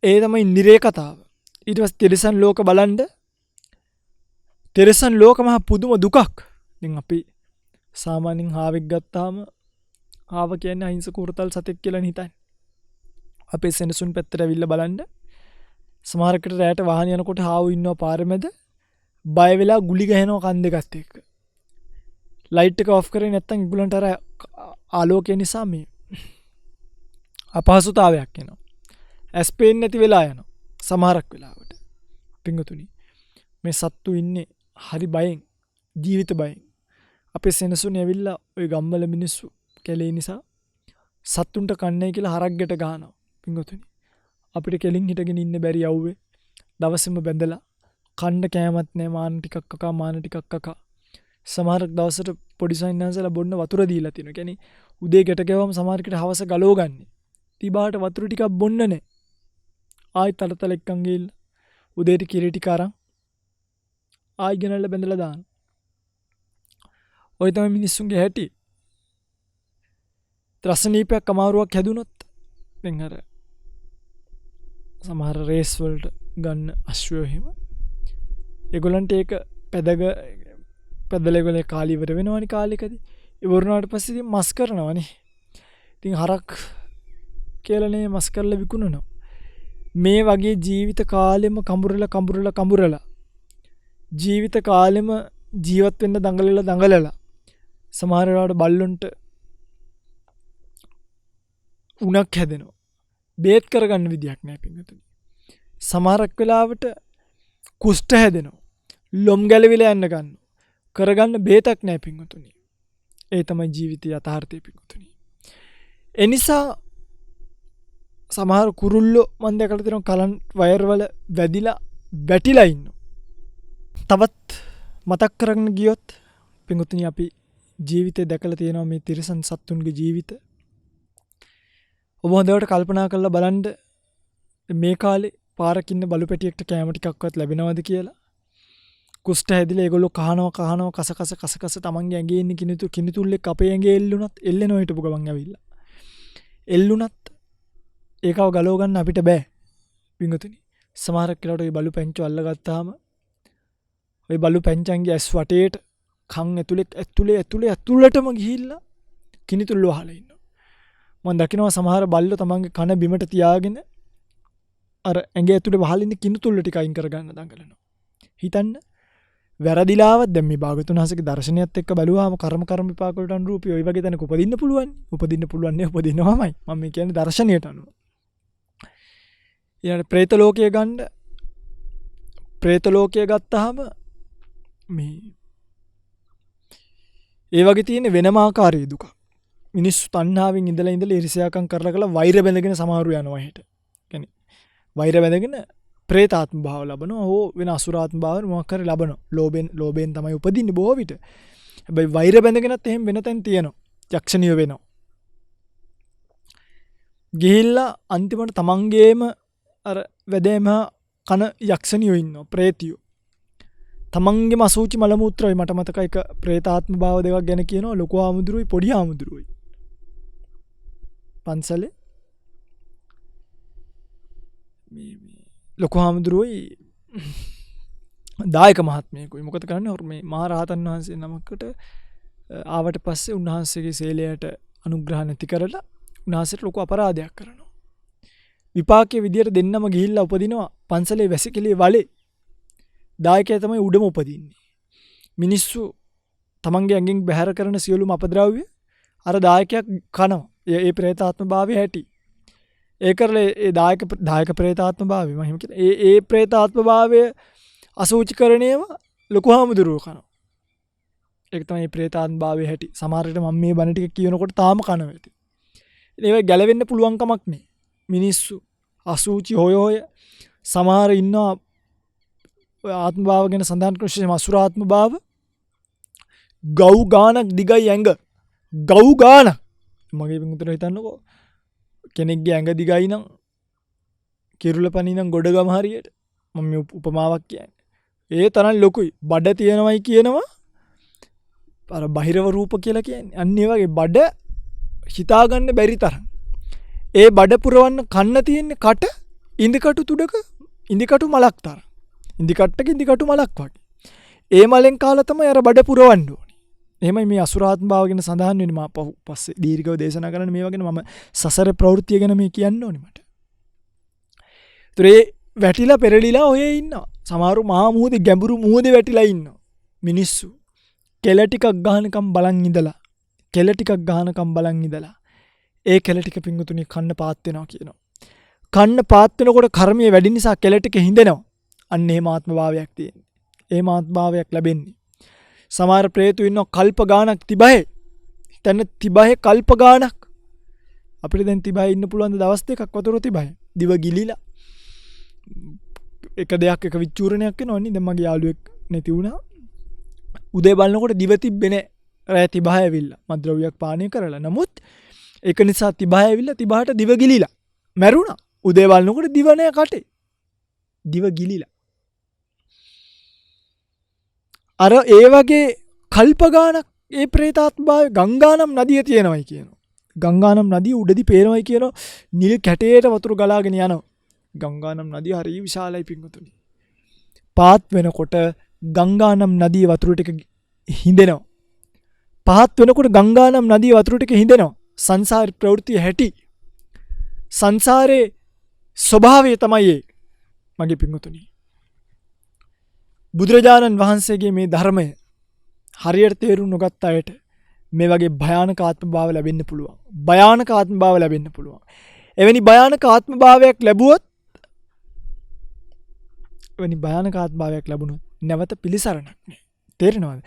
ඒ තමයි නිරේ කතාව. ඊට පස්සේ තිරිසන් ලෝක බලන්න. තිරිසන් ලෝක මහා පුදුම දුකක්. දැන් අපි සාමාන්‍යයෙන් හාවෙක් ගත්තාම හාව කියන්නේ අහිංසක උරතල් සතෙක් කියලා හිතන්නේ. අපේ සෙනසුන් පැත්තට ඇවිල්ලා බලන්න. සමහරකට රැයට වාහන යනකොට හාවු ඉන්නවා පාර මැද. බය වෙලා ගුලි ගහනවා කන් දෙකත් එක්ක. ලයිට් එක ඔෆ් කරේ නැත්නම් ඒගොල්ලන්ට අර ආලෝකය නිසා මේ අපහසුතාවයක් එනවා. ඇස් පේන්නේ නැති වෙලා යනවා. සමහරක් වෙලාවට. පින්වතුනි මේ සත්තු ඉන්නේ හරි බයෙන්, ජීවිත බයෙන්. අපේ සෙනසුනේ ඇවිල්ලා ওই ගම්වල මිනිස්සු කැලේ නිසා සත්තුන්ට කන්නේ කියලා හරක් ගැට ගහනවා. පින්වතුනි අපිට කෙලින් හිටගෙන ඉන්න බැරි යව්වේ. දවසෙම බැඳලා කන්න කෑමත් නැහැ, මාන ටිකක් කකා මාන ටිකක් කකා. සමහරක් දවසට පොඩි සයින්නාන්සලා බොන්න වතුර දීලා තිනවා. කියන්නේ උදේ ගැට ගැවම සමහරකට හවස ගලව ගන්න. තිබාට වතුර ටිකක් බොන්න නැහැ. ආයි තලතල එක්කන් ගිහිල්ලා උදේට කිරි ටික අරන් ආයි ගෙනල්ලා බැඳලා දාන. ඔය තමයි මිනිස්සුන්ගේ හැටි. ත්‍රස්නීපයක් අමාරුවක් හැදුනොත් දැන් අර සමහර රේස් වලට ගන්න අශ්වයෝ එහෙම ඒගොල්ලන්ට ඒක පැදලේගොල්ලේ කාලි ඉවර වෙනවනේ කාලෙකදී. ඉවරනාට පස්සේ ඉතින් මස් කරනවනේ. ඉතින් හරක් කියලානේ මස් කරලා විකුණනවා. මේ වගේ ජීවිත කාලෙම කඹරලා ජීවිත කාලෙම ජීවත් වෙන්න දඟලලා සමහර වෙලාවට බල්ලොන්ට උණක් හැදෙනවා. බේත් කරගන්න විදියක් නැහැ පින්වතුනි. සමහරක් වෙලාවට කුෂ්ඨ හැදෙනවා. ලොම් ගැලවිලා යන්න ගන්නවා. කරගන්න බේතක් නැහැ පින්වතුනි. ඒ තමයි ජීවිතයේ යථාර්ථය පින්වතුනි. ඒ නිසා සමහර කුරුල්ලෝ මන් දැකලා තියෙනවා කලන් වයර් වල වැටිලා ඉන්නවා. තවත් මතක් කරගෙන ගියොත් පින්වතුනි අපි ජීවිතේ දැකලා තියෙනවා මේ තිරිසන් සත්තුන්ගේ ජීවිත. ඔබ හොඳට කල්පනා කරලා බලන්න මේ කාලේ පාරක ඉන්න බලු පැටියෙක්ට කැම ටිකක්වත් ලැබෙනවද කියලා. කුෂ්ඨ හැදිලා ඒගොල්ලෝ කහනවා කස තමන්ගේ ඇඟේ ඉන්න කිනිතුල්ලෙක් අපේ ඇඟේ එල්ලුණත් එල්ලෙනවා හිටපු ගමන් ඇවිල්ලා. එල්ලුණත් ඒකව ගලව ගන්න අපිට බෑ. පින්වතුනි සමහරක් වෙලාවට ওই බලු පැංචෝ අල්ලගත්තාම ওই බලු පැංචන්ගේ ඇස් වටේට කන් ඇතුළටම ගිහිල්ලා කිනිතුල් වහලා ඉන්නවා. මම දකිනවා සමහර බල්ලෝ තමන්ගේ කන බිමට තියාගෙන අර ඇඟේ ඇතුලේ වහලා ඉන්න කිනිතුල් ටික අයින් කරගන්න දඟලනවා. හිතන්න වැරදිලාවත් දැන් මේ භාගතුන් හසගේ දර්ශනයත් එක්ක බැලුවාම කර්ම විපාක වලට අනුරූපී ওই වගේ තැනක උපදින්න පුළුවන්. උපදින්නවමයි. මම මේ කියන්නේ දර්ශනයට අනුව. ඊළඟ പ്രേත ලෝකය ගන්න. പ്രേත ලෝකය ගත්තාම මේ ඒ වගේ තියෙන වෙනම ආකාරයේ දුක. මිනිස්සු තණ්හාවෙන් ඉඳලා ඉරිසියාකම් කරලා වෛර බැඳගෙන සමහරු යනවා එහෙට. කියන්නේ වෛර බැඳගෙන ප්‍රේතාත්ම භාව ලබනවා. හෝ වෙන අසුරාත්ම භාව මොකක් හරි ලබනවා. ලෝභයෙන් තමයි උපදින්නේ බොහෝ විට. හැබැයි වෛර බැඳගෙනත් එහෙම වෙන තැන් තියෙනවා. යක්ෂණිය වෙනවා. ගිහිල්ලා අන්තිමට තමන්ගේම අර වැදේම කන යක්ෂණියෝ ඉන්නවා. ප්‍රේතියෝ. තමන්ගේම අසූචි මල මුත්‍රායි මට මතකයි එක ප්‍රේතාත්ම භාව දෙකක් ගැන කියනවා. ලොකු ආමුදුරුයි පොඩි ආමුදුරුයි. පන්සලේ මේ ලොකු ආමුදුරුයි දායක මහත්මයෙකුයි. මොකද කරන්නේ මේ මහා රහතන් වහන්සේ නමකට ආවට පස්සේ උන්වහන්සේගේ සීලයට අනුග්‍රහ නැති කරලා උන්වහන්සේට ලොකු අපරාධයක් කරනවා. විපාකයේ විදියට දෙන්නම ගිහිල්ලා උපදිනවා පන්සලේ වැසිකිළියේ වලේ. දායකයා තමයි උඩම උපදින්නේ. මිනිස්සු තමන්ගේ ඇඟෙන් බැහැර කරන සියලුම අපද්‍රව්‍ය අර දායකයා කනවා. ඒ പ്രേතාත්ම භාවය ඇති. ඒ කරලා ඒ දායක പ്രേතාත්ම භාවය මම හිම කියන්නේ ඒ പ്രേතාත්ම භාවය අසූචිකරණයම ලොකු හාමුදුරුවෝ කනවා. ඒක තමයි ප්‍රේතාත්ම භාවයේ හැටි. සමහර විට මම මේ බණ ටික කියනකොට තාම කනවා ඇති. ඒවා ගැලවෙන්න පුළුවන් කමක් නෑ. මිනිස්සු අසුචි හොය සමහර ඉන්නවා ආත්ම භාව ගැන සඳහන් කරන විශේෂම අසුරාත්ම භාව ගව් ගානක් දිගයි ඇඟ. ගව් ගානක්. මගේ පිටුතර හිතන්නකෝ කෙනෙක්ගේ ඇඟ දිගයි නම් කිරුළ පණි නම් ගොඩගම හරියට මම මේ උපමාවක් කියන්නේ. ඒ තරම් ලොකුයි. බඩ තියෙනවයි කියනවා. අර බහිරව රූප කියලා කියන්නේ. අන්න ඒ වගේ බඩ හිතාගන්න බැරි තරම්. ඒ බඩ පුරවන්න කන්න තියෙන්නේ කට ඉන්දිකටු තුඩක ඉන්දිකටු මලක් තරම්. ඉන්දිකට්ටක ඉන්දිකටු මලක් වගේ. ඒ මලෙන් කාලා තමයි අර බඩ පුරවන්න ඕනේ. එහෙමයි මේ අසුරාත්ම භාව ගැන සඳහන් වෙන්නේ. මම පස්සේ දීර්ඝව දේශනා කරන්න මේවා ගැන මම සසර ප්‍රවෘත්තිය ගැන මේ කියන්න ඕනේ මට. ඒතරේ වැටිලා පෙරලිලා ඔය ඉන්නවා. සමහරු මහා මුහුදේ ගැඹුරු මුහුදේ වැටිලා ඉන්නවා. මිනිස්සු කෙල ටිකක් ගහනකම් බලන් ඉඳලා කෙල ටිකක් ගහනකම් බලන් ඉඳලා ඒ කෙල ටික පිංගුතුනි කන්න පාත් වෙනවා කියනවා. කන්න පාත් වෙනකොට කර්මයේ වැඩි නිසා කෙල ටික හිඳෙනවා. අන්න එහෙම ආත්ම භාවයක් තියෙනවා. එහෙම ආත්ම භාවයක් ලැබෙන්නේ. සමහර ප්‍රේතයෝ ඉන්නවා කල්ප ගාණක් තිබහේ. තන තිබහේ කල්ප ගාණක්. අපිට දැන් තිබහේ ඉන්න පුළුවන් දවස් දෙකක් වතුර තිබහේ. දිව ගිලිලා එක දෙයක් එක විචූරණයක් වෙනවා නේ. දැන් මගේ යාළුවෙක් නැති වුණා. උදේ බලනකොට දිව තිබ්බේ නැහැ. රෑ තිබහේ ඇවිල්ලා මත්ද්‍රව්‍යයක් පානය කරලා. නමුත් ඒක නිසා තිබහේ ඇවිල්ලා තිබහට දිව ගිලිලා මැරුණා. උදේ බලනකොට දිව නැහැ කටේ. දිව ගිලිලා. අර ඒ වගේ කල්ප ගානක් ඒ ප්‍රේතාත්ම භාවයේ ගංගානම් නදිය තියෙනවයි කියනවා. ගංගානම් නදිය උඩදී පේනවයි කියනවා. නිල් කැටේට වතුර ගලාගෙන යනවා. ගංගානම් නදිය හරිය විශාලයි පිංගුතුනි. පාත් වෙනකොට ගංගානම් නදිය වතුර ටික හිඳෙනවා. පහත් වෙනකොට ගංගානම් නදිය වතුර ටික හිඳෙනවා. සංසාර ප්‍රවෘත්තිය හැටි. සංසාරේ ස්වභාවය තමයි ඒ. මගේ පිංගුතුනි. බුදුරජාණන් වහන්සේගේ මේ ධර්මය හරියට තේරුම් නොගත් අයට මේ වගේ භයානක ආත්ම භාව ලැබෙන්න පුළුවන්. භයානක ආත්ම භාව ලැබෙන්න පුළුවන්. එවැනි භයානක ආත්ම භාවයක් ලැබුවොත් එවැනි භයානක ආත්ම භාවයක් ලැබුණොත් නැවත පිළිසරණක් නෑ. තේරෙනවද?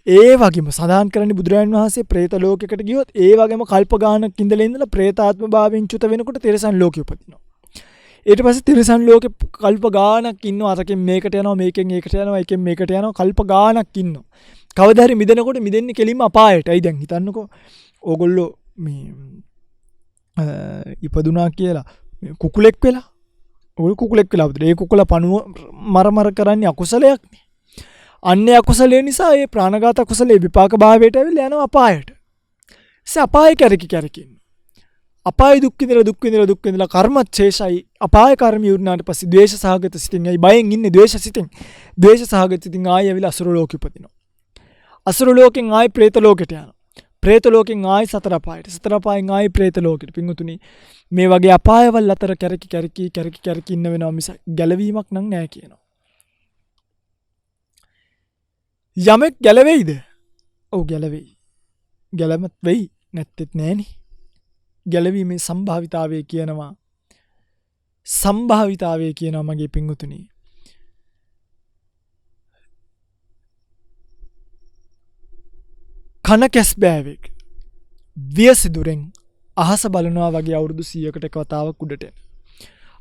ඒ වගේම සඳහන් කරන්නේ බුදුරජාණන් වහන්සේ പ്രേත ලෝකයකට ගියොත් ඒ වගේම කල්ප ගානක් ඉඳලා പ്രേතාත්ම භාවයෙන් චුත වෙනකොට තිරසන් ලෝකෙ උපදිනවා. ඊට පස්සේ තිරසන් ලෝකෙ කල්ප ගානක් ඉන්නවා. අරකින් මේකට යනවා, මේකෙන් ඒකට යනවා, එකෙන් මේකට යනවා, කල්ප ගානක් ඉන්නවා. කවදා හරි මිදෙනකොට මිදෙන්නේ කෙලින්ම අපායට. අයි දැන් හිතන්නකෝ ඕගොල්ලෝ මේ ඉපදුනා කියලා කුකුලෙක් වෙලා ඔය කුකුලෙක් වෙලා බුදුර ඒ කුකුල පණුව මර කරන්නේ අකුසලයක් නේ. අන්නේ අකුසලේ නිසා ඒ ප්‍රාණඝාත අකුසලේ විපාක භාවයට ඇවිල්ලා යනවා අපායට. අපාය කැරකින්න. අපාය දුක් විඳලා කර්මත් ශේෂයි. අපාය කර්ම යුර්නාට පස්සේ ද්වේෂ සහගත සිතින් අයි බයෙන් ඉන්නේ ද්වේෂ සිතින්. ද්වේෂ සහගත සිතින් ආයෙ ඇවිල්ලා අසුර ලෝකෙ උපදිනවා. අසුර ලෝකෙන් ආයෙ പ്രേත ලෝකෙට යනවා. പ്രേත ලෝකෙන් ආයෙ සතර අපායට. සතර අපායෙන් ආයෙ പ്രേත ලෝකෙට. පිංගුතුනි මේ වගේ අපායවල අතර කැරකි ඉන්න වෙනවා මිස ගැලවීමක් නම් නැහැ කියනවා. යමෙක් ගැලවෙයිද? ඔව් ගැලවෙයි. ගැලමත් වෙයි නැත්තේත් නෑනේ. ගැලවීමේ සම්භාවිතාවය කියනවා. සම්භාවිතාවය කියනවා මගේ පිංගුතුනි. කන කැස් බෑවෙක් වියසිදුරෙන් අහස බලනවා වගේ අවුරුදු 100කට එක වතාවක් උඩට එන.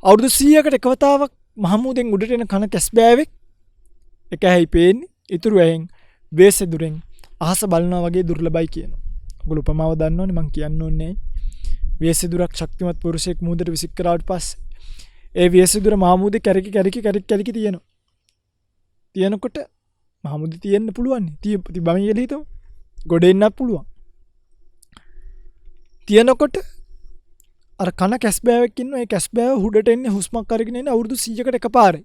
අවුරුදු 100කට එක වතාවක් මහමුදෙන් උඩට එන කන කැස් බෑවෙක් එක ඇයි පේන්නේ? ඉතුරු ඇහෙන් වියසිදුරෙන් අහස බලනවා වගේ දුර්ලභයි කියනවා. ඔයගොල්ලෝ උපමාව දන්නවනේ මං කියන්න ඕනේ. වියසිදුරක් ශක්තිමත් පුරුෂයෙක් මුහුදට විසික් කරාට පස්සේ ඒ වියසිදුර මහමුදේ කැරකි තියෙනවා. තියෙනකොට මහමුදේ තියෙන්න පුළුවන්. තිබම කියලා හිතමු. ගොඩ එන්නත් පුළුවන්. තියෙනකොට අර කන කැස් බෑවෙක් ඉන්නවා. ඒ කැස් බෑව උඩට එන්නේ හුස්මක් අරගෙන එන්නේ අවුරුදු 100කට එකපාරයි.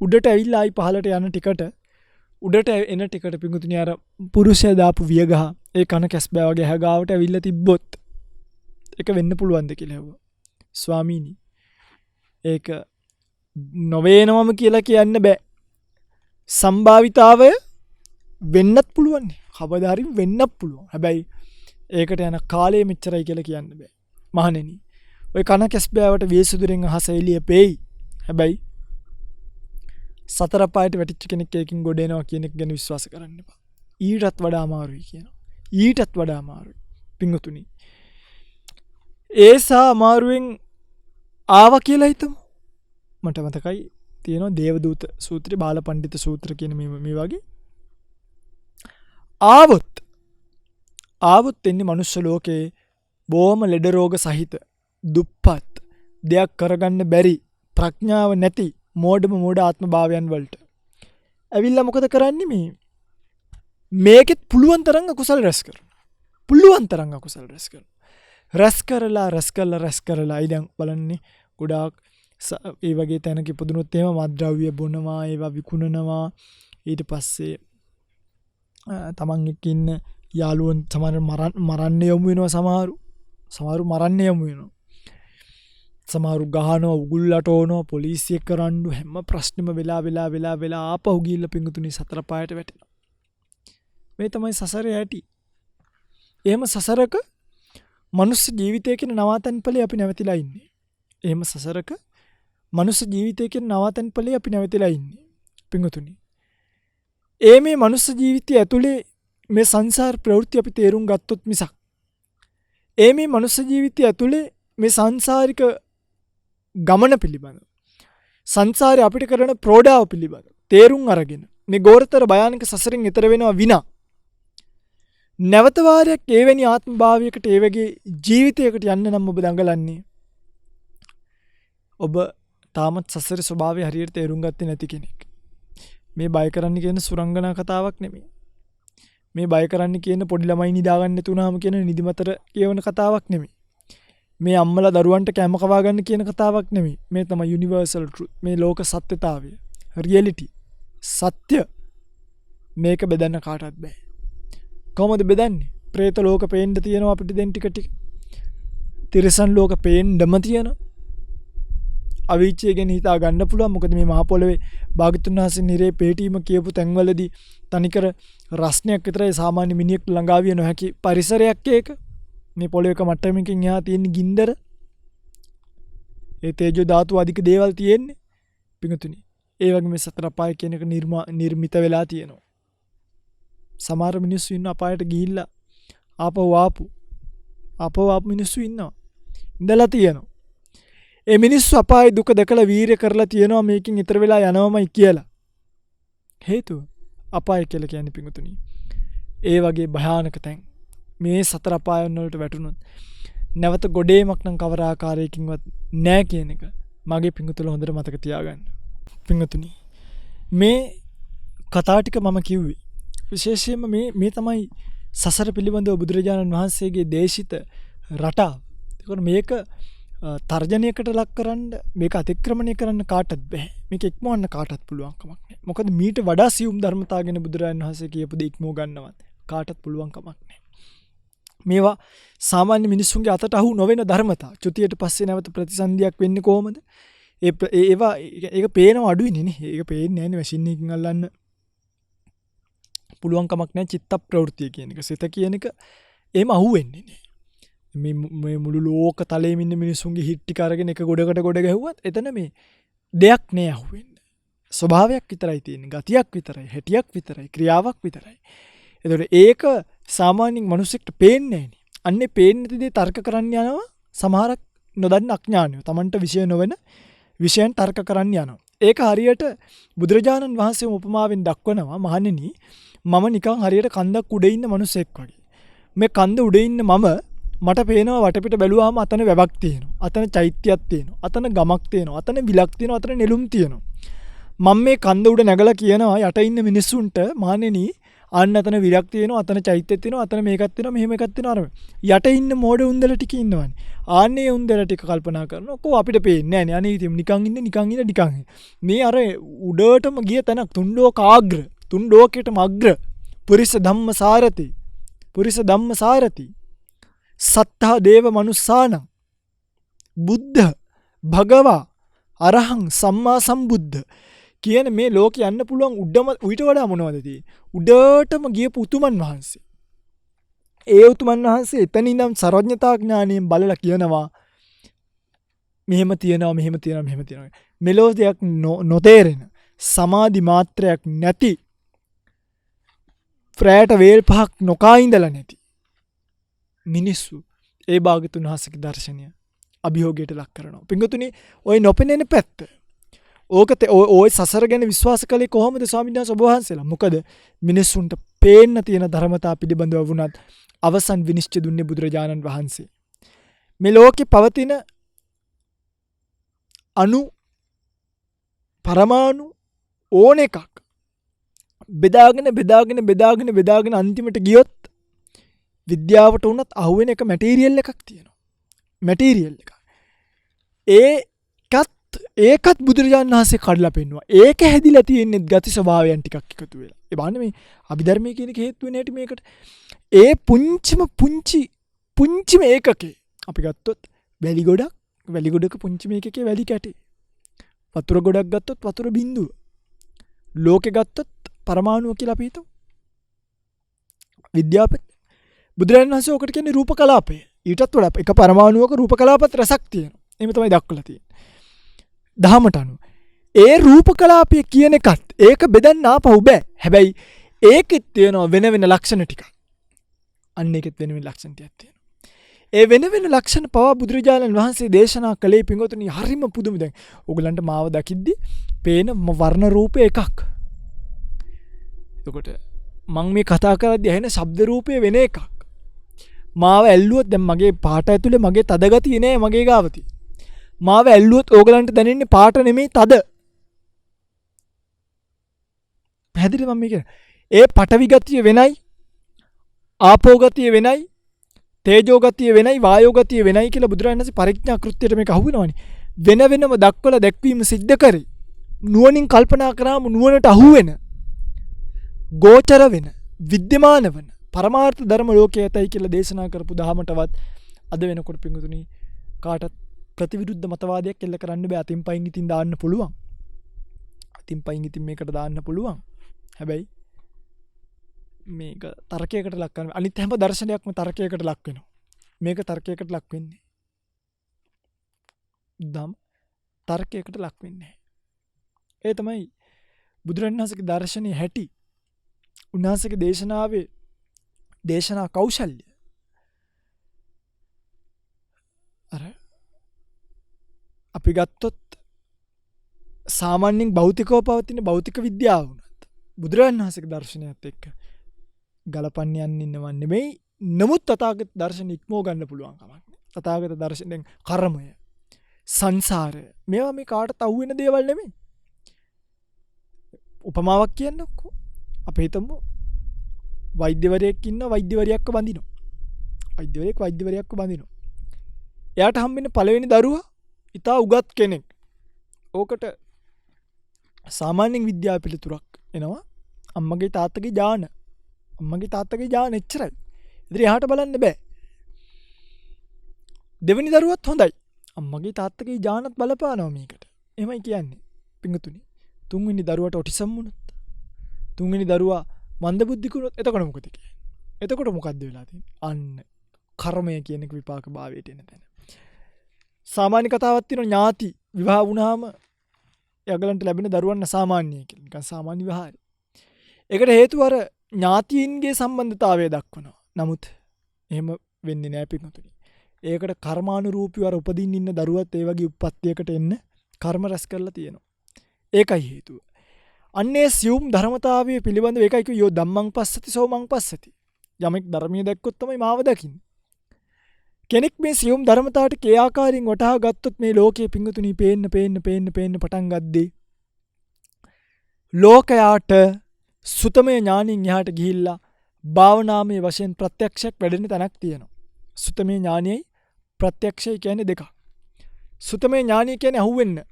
උඩට ඇවිල්ලා ආයි පහලට යන ටිකට උඩට එන ටිකට පිඟුතුනි අර පුරුෂයා දාපු වියගහ ඒ කන කැස් බෑවගේ හැගාවට ඇවිල්ලා තිබ්බොත් ඒක වෙන්න පුළුවන්ද කියලා හෙව්වා. ස්වාමීනි ඒක නොවේනවම කියලා කියන්න බෑ. සම්භාවිතාවය වෙන්නත් පුළුවන්. කවදා හරි වෙන්නත් පුළුවන්. හැබැයි ඒකට යන කාලය මෙච්චරයි කියලා කියන්න බෑ. මහණෙනි ඔය කන කැස් බෑවට වියසුදුරෙන් අහස එළිය පෙයි. හැබැයි සතර පායට වැටිච්ච කෙනෙක් එකකින් ගොඩ එනවා කියන එක ගැන විශ්වාස කරන්න එපා. ඊටත් වඩා අමාරුයි කියනවා. ඊටත් වඩා අමාරුයි. පිංගුතුනි. ඒසා අමාරුවෙන් ආවා කියලා හිතමු. මට මතකයි තියෙනවා දේවදූත සූත්‍රය, බාලපණ්ඩිත සූත්‍ර කියන මේ වගේ. ආවොත් එන්නේ මනුෂ්‍ය ලෝකේ බොහොම ලෙඩ රෝග සහිත, දුප්පත්, දෙයක් කරගන්න බැරි, ප්‍රඥාව නැති මෝඩ ආත්ම භාවයන් වලට. ඇවිල්ලා මොකද කරන්නේ මේ? මේකෙත් පුළුවන් තරම් අකුසල රැස් කරනවා. පුළුවන් තරම් අකුසල රැස් කරනවා. රැස් කරලා ඉතින් බලන්නේ ගොඩාක් ඒ වගේ තැනක ඉපදුනොත් එහෙම මත්ද්‍රව්‍ය බොනවා, ඒවා විකුණනවා. ඊට පස්සේ තමන් එක්ක ඉන්න යාළුවන් සමහර මරන්න යමු වෙනවා. සමහරු මරන්න යමු වෙනවා. සමහරු ගහනවා, උගුල්ලට ඕනවා, පොලිසිය කරන්නු, හැම ප්‍රශ්නෙම වෙලා ආපහු ගිහිල්ලා පිංගුතුනි සතර පායට වැටෙනවා. මේ තමයි සසරේ ඇති. එහෙම සසරක මනුස්ස ජීවිතය කියන නවාතැන් ඵලයේ අපි නැවතිලා ඉන්නේ. එහෙම සසරක මනුස්ස ජීවිතය කියන නවාතැන් ඵලයේ අපි නැවතිලා ඉන්නේ. පිංගුතුනි. මේ මනුස්ස ජීවිතය ඇතුලේ මේ සංසාර ප්‍රවෘත්ති අපි තේරුම් ගත්තොත් මිසක් මේ මනුස්ස ජීවිතය ඇතුලේ මේ සංසාරික ගමන පිළිබඳ, සංසාරේ අපිට කරන ප්‍රෝඩාව පිළිබඳ තේරුම් අරගෙන මේ ගෝරතර භයානක සසරින් ඈතර වෙනවා විනා නැවත වාරයක් එවැනි ආත්ම භාවයකට, ඒ වගේ ජීවිතයකට යන්න නම් ඔබ දඟලන්නේ. ඔබ තාමත් සසරේ ස්වභාවය හරියට තේරුම් ගත්තේ නැති කෙනෙක්. මේ බය කරන්න කියන සුරංගනා කතාවක් නෙමෙයි. මේ බය කරන්න කියන පොඩි ළමයි නිදාගන්න තුනහම කියන නිදිමතර කියවන කතාවක් නෙමෙයි. මේ අම්මලා දරුවන්ට කැම කවා ගන්න කියන කතාවක් නෙමෙයි. මේ තමයි යුනිවර්සල් ට්‍රූත්. මේ ලෝක සත්‍යතාවය. රියැලිටි. සත්‍ය. මේක බෙදන්න කාටවත් බෑ. කොහොමද බෙදන්නේ? പ്രേත ලෝක පේන්න තියෙනවා අපිට දැන් ටික. තිරිසන් ලෝක පේන්නම තියෙනවා. අවීචය ගැන හිතා ගන්න පුළුවන්. මොකද මේ මහ පොළවේ භාග්‍යතුන් වහන්සේ නිරේ පේටීම කියපු තැන්වලදී තනිකර රස්නයක් විතරයි සාමාන්‍ය මිනිහෙක් ළඟාවිය නොහැකි පරිසරයක් ඒක. මේ පොළොවේක මට්ටමකින් එහා තියෙන ගින්දර. ඒ තේජෝ ධාතු අධික දේවල් තියෙන්නේ. පිඟුතුනි. ඒ වගේ මේ සතර අපාය කියන එක නිර්මිත වෙලා තියෙනවා. සමහර මිනිස්සු ඉන්න අපායට ගිහිල්ලා ආපහු මිනිස්සු ඉන්නවා. ඉඳලා තියෙනවා. ඒ මිනිස්සු අපායේ දුක දැකලා වීරිය කරලා තියෙනවා මේකෙන් ඈතර වෙලා යනවමයි කියලා. හේතුව අපාය කියලා කියන්නේ පිඟුතුනි. ඒ වගේ භයානක තැන්. මේ සතර අපායන් වලට වැටුණොත් නැවත ගොඩේමක් නම් කවර ආකාරයකින්වත් නැහැ කියන එක මගේ පිඟුතුල හොඳට මතක තියාගන්න. පිඟුතුනි. මේ කතා ටික මම කිව්වේ විශේෂයෙන්ම මේ තමයි සසර පිළිබඳව බුදුරජාණන් වහන්සේගේ දේශිත රටාව. ඒකෝර මේක තර්ජනයකට ලක් කරන්න, මේක අතික්‍රමණය කරන්න කාටවත් බෑ. මේක ඉක්මවන්න කාටවත් පුළුවන් කමක් නැහැ. මොකද මීට වඩා සියුම් ධර්මතා ගැන බුදුරජාණන් වහන්සේ කියපු දේ ඉක්මව ගන්නවත් කාටවත් පුළුවන් කමක් නැහැ. මේවා සාමාන්‍ය මිනිස්සුන්ගේ අතට අහු නොවන ධර්මතා. චුතියට පස්සේ නැවත ප්‍රතිසන්දියක් වෙන්නේ කොහොමද? ඒවා ඒක පේනව අඩුයිනේ නේ. ඒක පේන්නේ නැහැ නේ මැෂින් එකකින් අල්ලන්න. පුළුවන් කමක් නැහැ චිත්ත ප්‍රවෘත්තිය කියන එක. සිත කියන එක එහෙම අහුවෙන්නේ නැහැ. මේ මුළු ලෝක තලයේම ඉන්න මිනිස්සුන්ගේ හිත් ටික අරගෙන එක ගොඩකට ගොඩ ගැහුවත් එතන මේ දෙයක් නෑ අහුවෙන්නේ. ස්වභාවයක් විතරයි තියෙන්නේ. ගතියක් විතරයි, හැටියක් විතරයි, ක්‍රියාවක් විතරයි. ඒතකොට ඒක සාමාන්‍යයෙන් මිනිස්සෙක්ට පේන්නේ නෑනේ. අන්නේ පේන්නේ නැති දේ තර්ක කරන්න යනවා සමහරක් නොදන්න අඥානියෝ. Tamanට විෂය නොවන විෂයන් තර්ක කරන්න යනවා. ඒක හරියට බුදුරජාණන් වහන්සේ උපමාවෙන් දක්වනවා මහණෙනි මම නිකන් හරියට කන්දක් උඩ ඉන්න මිනිසෙක් වගේ. මේ කන්ද උඩ ඉන්න මට පේනවා වටපිට බැලුවාම අතන වැවක් තියෙනවා. අතන චෛත්‍යයක් තියෙනවා. අතන ගමක් තියෙනවා. අතන විලක් තියෙනවා. අතන නෙළුම් තියෙනවා. මම මේ කන්ද උඩ නැගලා කියනවා යට ඉන්න මිනිස්සුන්ට මහණෙනි අන්න අතන විලක් තියෙනවා. අතන චෛත්‍යයක් තියෙනවා. අතන මේකක් තියෙනවා. මෙහෙම එකක් තියෙනවා. අර යට ඉන්න මෝඩ උන්දල ටික ඉන්නවනේ. ආන්නේ උන්දල ටික කල්පනා කරනවා. කො අපිට පේන්නේ නැහැ නේ. අනේ නිකන් ඉන්න. මේ අර උඩටම ගිය තැනක් තුන් ලෝකයටම අග්‍ර පුරිස ධම්ම සාරති සත්තා දේව මනුස්සානං බුද්ධ භගවා අරහං සම්මා සම්බුද්ධ කියන මේ ලෝකෙ යන්න පුළුවන් ඊට වඩා මොනවද තියෙන්නේ? උඩටම ගියපු උතුමන් වහන්සේ. ඒ උතුමන් වහන්සේ එතන ඉඳන් සර්වඥතා ඥාණයෙන් බලලා කියනවා මෙහෙම තියෙනවා. මෙලෝ දෙයක් නොතේරෙන සමාධි මාත්‍රයක් නැති රැට වේල් පහක් නොකා ඉඳලා නැති මිනිස්සු ඒ භාග්‍යතුන් වහන්සේගේ දර්ශනය අභියෝගයට ලක් කරනවා. පින්වතුනි ඔය නොපෙනෙන පැත්ත. ඕක ඔය සසර ගැන විශ්වාස කළේ කොහොමද ස්වාමීන් වහන්සේ ඔබ වහන්සේලා? මොකද මිනිස්සුන්ට පේන්න තියෙන ධර්මතා පිළිබඳව වුණත් අවසන් විනිශ්චය දුන්නේ බුදුරජාණන් වහන්සේ. මේ ලෝකේ පවතින අණු පරමාණු ඕන එකක් බෙදාගෙන අන්තිමට ගියොත් විද්‍යාවට උනත් අහුවෙන එක මැටීරියල් එකක් තියෙනවා. මැටීරියල් එක. ඒකත් බුදුරජාණන් වහන්සේ කඩලා පෙන්නවා. ඒක හැදිලා තියෙන්නේ ගති ස්වභාවයන් ටිකක් එකතු වෙලා. ඒ බාන්නේ මේ අභිධර්මයේ කියන හේතු වෙන හැටි මේකට. ඒ පුංචිම ඒකකේ අපි ගත්තොත් වැලි ගොඩක පුංචිම ඒකකේ වැලි කැටේ. වතුර ගොඩක් ගත්තොත් වතුර බිඳුව. ලෝකෙ ගත්තොත් පරමාණුව කියලා අපි හිතමු. විද්‍යාපති බුදුරජාණන් වහන්සේ ඔකට කියන්නේ රූප කලාපය. ඊටත් වඩා එක පරමාණුවක රූප කලාපත් රසක් තියෙනවා. එහෙම තමයි දක්වලා තියෙන්නේ. දහමට අනුව. ඒ රූප කලාපය කියන එකත් ඒක බෙදන්න ආපහු බෑ. හැබැයි ඒකෙත් තියෙනවා වෙන ලක්ෂණ ටිකක්. අන්න ඒකෙත් වෙන ලක්ෂණ ටිකක් තියෙනවා. ඒ වෙන ලක්ෂණ පවා බුදුරජාණන් වහන්සේ දේශනා කළේ පින්වතුනි හරිම පුදුම. දැන් ඔයගලන්ට මාව දකිද්දි පේන වර්ණ රූපේ එකක්. එතකොට මම මේ කතා කරද්දී ඇහෙන ශබ්ද රූපය වෙන එකක්. මාව ඇල්ලුවොත් දැන් මගේ පාට ඇතුලේ මගේ තද ගතිය නෑ මගේ ගාවති. මාව ඇල්ලුවොත් ඕගලන්ට දැනෙන්නේ පාට නෙමෙයි තද. පැහැදිලිද මම කියන්නේ? ඒ පටවි ගතිය වෙනයි, ආපෝ ගතිය වෙනයි, තේජෝ ගතිය වෙනයි, වායෝ ගතිය වෙනයි කියලා බුදුරජාණන් වහන්සේ පරිඥා කෘත්‍යයට මේක අහුවෙනවනේ. වෙනම දක්වලා දැක්වීම සිද්ධ කරේ. නුවණින් කල්පනා කරාම නුවණට අහුවෙන, ගෝචර වෙන, විද්‍යමාන වෙන පරමාර්ථ ධර්ම ලෝකයේ ඇතයි කියලා දේශනා කරපු දහමටවත් අද වෙනකොට පින්වතුනි කාටත් ප්‍රතිවිරුද්ධ මතවාදයක් එල්ල කරන්න බෑ. අතින් පයින් ඉතින් දාන්න පුළුවන්. අතින් පයින් ඉතින් මේකට දාන්න පුළුවන්. හැබැයි මේක තර්කයකට ලක් කරන අනිත් හැම දර්ශනයක්ම තර්කයකට ලක් වෙනවා. මේක තර්කයකට ලක් වෙන්නේ. ධම් තර්කයකට ලක් වෙන්නේ. ඒ තමයි බුදුරජාණන් වහන්සේගේ දර්ශනයේ හැටි. උන්වහන්සේගේ දේශනාවේ දේශනා කෞශල්‍ය. අර අපි ගත්තොත් සාමාන්‍යයෙන් භෞතිකව පවතින භෞතික විද්‍යාව වුණත් බුදුරජාණන් වහන්සේගේ දර්ශනයත් එක්ක ගලපන්න යන්න ඉන්නව නෙමෙයි. නමුත් තථාගත දර්ශන ඉක්මව ගන්න පුළුවන් කමක් නෑ. තථාගත දර්ශනෙන් කර්මය, සංසාරය මේවා මේ කාටත් අහුවෙන දේවල් නෙමෙයි. උපමාවක් කියන්නකෝ. අපි හිතමු වෛද්‍යවරයෙක් ඉන්න වෛද්‍යවරියක්ව බඳිනවා. වෛද්‍යවරයෙක්ව බඳිනවා. එයාට හම්බෙන පළවෙනි දරුවා ඉතා උගත් කෙනෙක්. ඕකට සාමාන්‍යයෙන් විද්‍යාව පිළිතුරක් එනවා. අම්මගේ තාත්තගේ ඥාන. අම්මගේ තාත්තගේ ඥාන එච්චරයි. ඉතින් එහාට බලන්න බෑ. දෙවෙනි දරුවත් හොඳයි. අම්මගේ තාත්තගේ ඥානත් බලපානවා මේකට. එහෙමයි කියන්නේ. පිංගුතුනි. තුන්වෙනි දරුවට ඔටිසම් වුණොත්. තුන්වෙනි දරුවා මන්දබුද්ධික වුණොත් එතකොට මොකද කියන්නේ? එතකොට මොකද්ද වෙලා තියෙන්නේ? අන්න කර්මය කියන එක විපාක භාවයට එන තැන. සාමාන්‍ය කතාවක් තියෙනවා ඥාති විවාහ වුණාම යගලන්ට ලැබෙන දරුවන් අසාමාන්‍යයි කියලා. නිකන් සාමාන්‍ය විවාහය. ඒකට හේතුව අර ඥාතීන්ගේ සම්බන්ධතාවය දක්වනවා. නමුත් එහෙම වෙන්නේ නැහැ පිටුතුනි. ඒකට කර්මානුරූපීව අර උපදින්න ඉන්න දරුවත් ඒ වගේ උප්පත්තියකට එන්න කර්ම රැස් කරලා තියෙනවා. ඒකයි හේතුව. අන්නේ සියුම් ධර්මතාවය පිළිබඳව ඒකයි කිව්වේ යෝ ධම්මං පස්සති සෝමං පස්සති. යමෙක් ධර්මයේ දැක්කොත් තමයි මාව දකින්නේ. කෙනෙක් මේ සියුම් ධර්මතාවට කේ ආකාරයෙන් වටහා ගත්තොත් මේ ලෝකයේ පිංගුතුනි පේන්න පටන් ගද්දී ලෝකයාට සුතමය ඥානින් එහාට ගිහිල්ලා භාවනාමය වශයෙන් ප්‍රත්‍යක්ෂයක් වැඩෙන තැනක් තියෙනවා. සුතමය ඥානියයි ප්‍රත්‍යක්ෂය කියන්නේ දෙකක්. සුතමය ඥානිය කියන්නේ අහුවෙන්න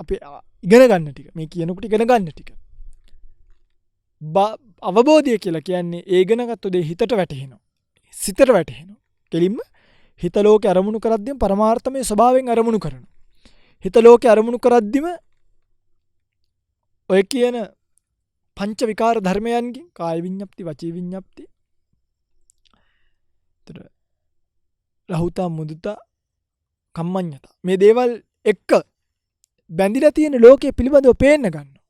අපි ඉගෙන ගන්න ටික. මේ කියනකොට ඉගෙන ගන්න ටික. අවබෝධය කියලා කියන්නේ ඒ ඉගෙනගත්තු දේ හිතට වැටහෙනවා. සිතට වැටහෙනවා. කෙලින්ම හිත ලෝකේ අරමුණු කරද්දීම පරමාර්ථමය ස්වභාවයෙන් අරමුණු කරනවා. හිත ලෝකේ අරමුණු කරද්දීම ඔය කියන පංච විකාර ධර්මයන්ගෙන් කාය විඤ්ඤාප්ති, වචී විඤ්ඤාප්ති, රහුතා මුදුතා කම්මඤ්ඤතා මේ දේවල් එක්ක බැඳිලා තියෙන ලෝකයේ පිළිබඳව පේන්න ගන්නවා.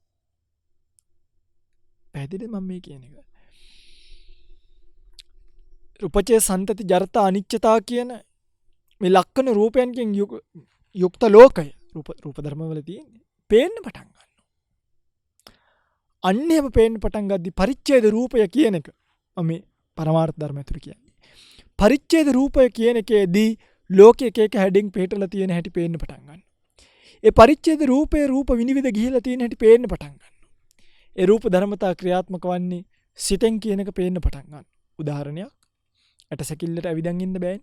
පැහැදිලිද මම මේ කියන එක? උපචේ සන්තති ජරත අනිච්චතා කියන මේ ලක්කන රූපයන්ගෙන් යුක්ත ලෝකය රූප ධර්මවල තියෙන්නේ පේන්න පටන් ගන්නවා. අන්න එහෙම පේන්න පටන් ගද්දී පරිච්ඡේද රූපය කියන එක මේ පරමාර්ථ ධර්ම ඇතුළේ කියන්නේ. පරිච්ඡේද රූපය කියන එකේදී ලෝකයේ එක එක හැඩෙන් පිටලා තියෙන හැටි පේන්න පටන් ගන්නවා. ඒ පරිච්ඡේද රූපේ රූප විනිවිද ගිහිලා තියෙන හැටි පේන්න පටන් ගන්නවා. ඒ රූප ධර්මතා ක්‍රියාත්මක වන්නේ සිතෙන් කියන එක පේන්න පටන් ගන්නවා. උදාහරණයක් ඇටසැකිල්ලට ඇවිදන් ඉන්න බෑනේ.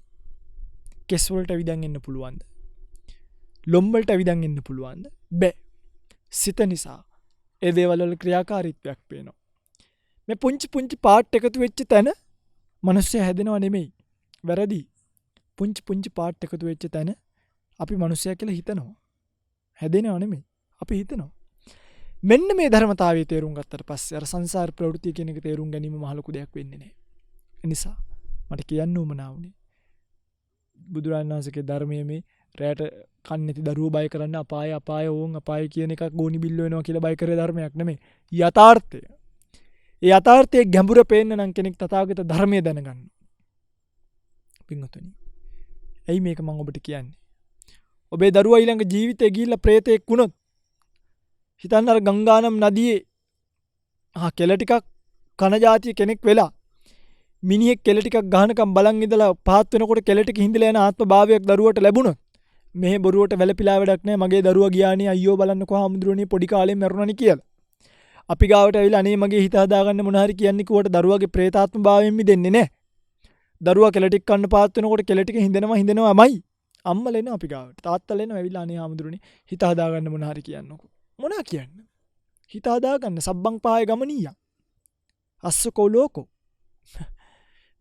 කෙස් වලට ඇවිදන් ඉන්න පුළුවන්ද? ලොම් වලට ඇවිදන් ඉන්න පුළුවන්ද? බෑ. සිත නිසා ඒ දේවල් වල ක්‍රියාකාරීත්වයක් පේනවා. මේ පුංචි පාර්ට් එකතු වෙච්ච තැන මිනිස්සු හැදෙනව නෙමෙයි. වැරදි. පුංචි පාර්ට් එකතු වෙච්ච තැන අපි මිනිස්සයා කියලා හිතනවා. හැදෙනව නෙමෙයි. අපි හිතනවා. මෙන්න මේ ධර්මතාවය තේරුම් ගත්තට පස්සේ අර සංසාර ප්‍රවෘත්ති කියන එක තේරුම් ගැනීම මහ ලොකු දෙයක් වෙන්නේ නැහැ. ඒ නිසා මට කියන්න උවමනා වුණේ බුදුරජාණන් වහන්සේගේ ධර්මයේ මේ රැයට කන්නේ නැති දරුවෝ බය කරන්න අපාය ඕන් අපාය කියන එකක් ගෝනි බිල්ල වෙනවා කියලා බය කරේ ධර්මයක් නෙමෙයි. යථාර්ථය. ඒ යථාර්ථයේ ගැඹුර පේන්න නම් කෙනෙක් තථාගත ධර්මය දැනගන්න. පින්වතුනි. එයි මේක මම ඔබට කියන්නේ. ඔබේ දරුවා ඊළඟ ජීවිතේ ගිහිල්ලා ප්‍රේතෙක් වුණොත් හිතන්න අර ගංගානම් නදියේ කෙල ටිකක් කන જાතිය කෙනෙක් වෙලා මිනිහෙක් කෙල ටිකක් ගහනකම් බලන් ඉඳලා පහත් වෙනකොට කෙල ටික හිඳලා යන ආත්ම භාවයක් දරුවට ලැබුණොත් මෙහෙ බොරුවට වැළපිලා වැඩක් නැහැ. මගේ දරුවා ගියානේ අයියෝ බලන්නකෝ හාමුදුරනේ පොඩි කාලේ මැරුණානේ කියලා. අපි ගාවට ඇවිල්ලා අනේ මගේ හිත හදාගන්න මොන හරි කියන්නේ කිව්වට දරුවාගේ ප්‍රේතාත්ම භාවයෙන් මිදෙන්නේ නැහැ. දරුවා කෙල ටික කන්න පහත් වෙනකොට කෙල ටික හිඳෙනවාමයි. අම්මලා එනවා අපි ගාවට. තාත්තලා එනවා ඇවිල්ලා අනේ හාමුදුරනේ හිත හදාගන්න මොන හරි කියන්නකෝ. මොනා කියන්නේ? හිත හදාගන්න සබ්බං පාය ගමනීය. අස්සකෝ ලෝකෝ.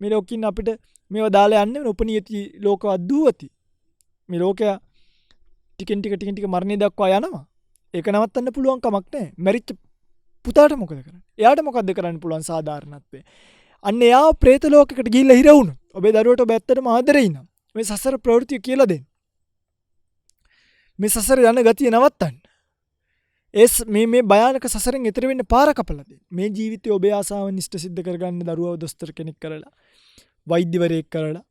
මේ ලෝකින් අපිට මේව දාලා යන්නේ උපනීති ලෝකවත් දුවති. මේ ලෝකයා ටිකෙන් ටික මරණය දක්වා යනවා. ඒක නවත්තන්න පුළුවන් කමක් නැහැ. මැරිච්ච පුතාට මොකද කරන්නේ? එයාට මොකද්ද කරන්න පුළුවන් සාධාරණත්වය? අන්න එයා പ്രേත ලෝකයකට ගිහිල්ලා හිර වුණා. ඔබේ දරුවට ඔබ ඇත්තටම ආදරේ ඉන්නවා. මේ සසර ප්‍රවෘත්ති කියලා දෙන්න. මේ සසර යන ගතිය නවත්තන්න. මේ භයානක සසරෙන් ඈතර වෙන්න පාර කපලා දෙන්න. මේ ජීවිතේ ඔබේ ආසාවන් ඉෂ්ට සිද්ධ කරගන්න දරුවව දොස්තර කෙනෙක් කරලා, වෛද්‍යවරයෙක් කරලා,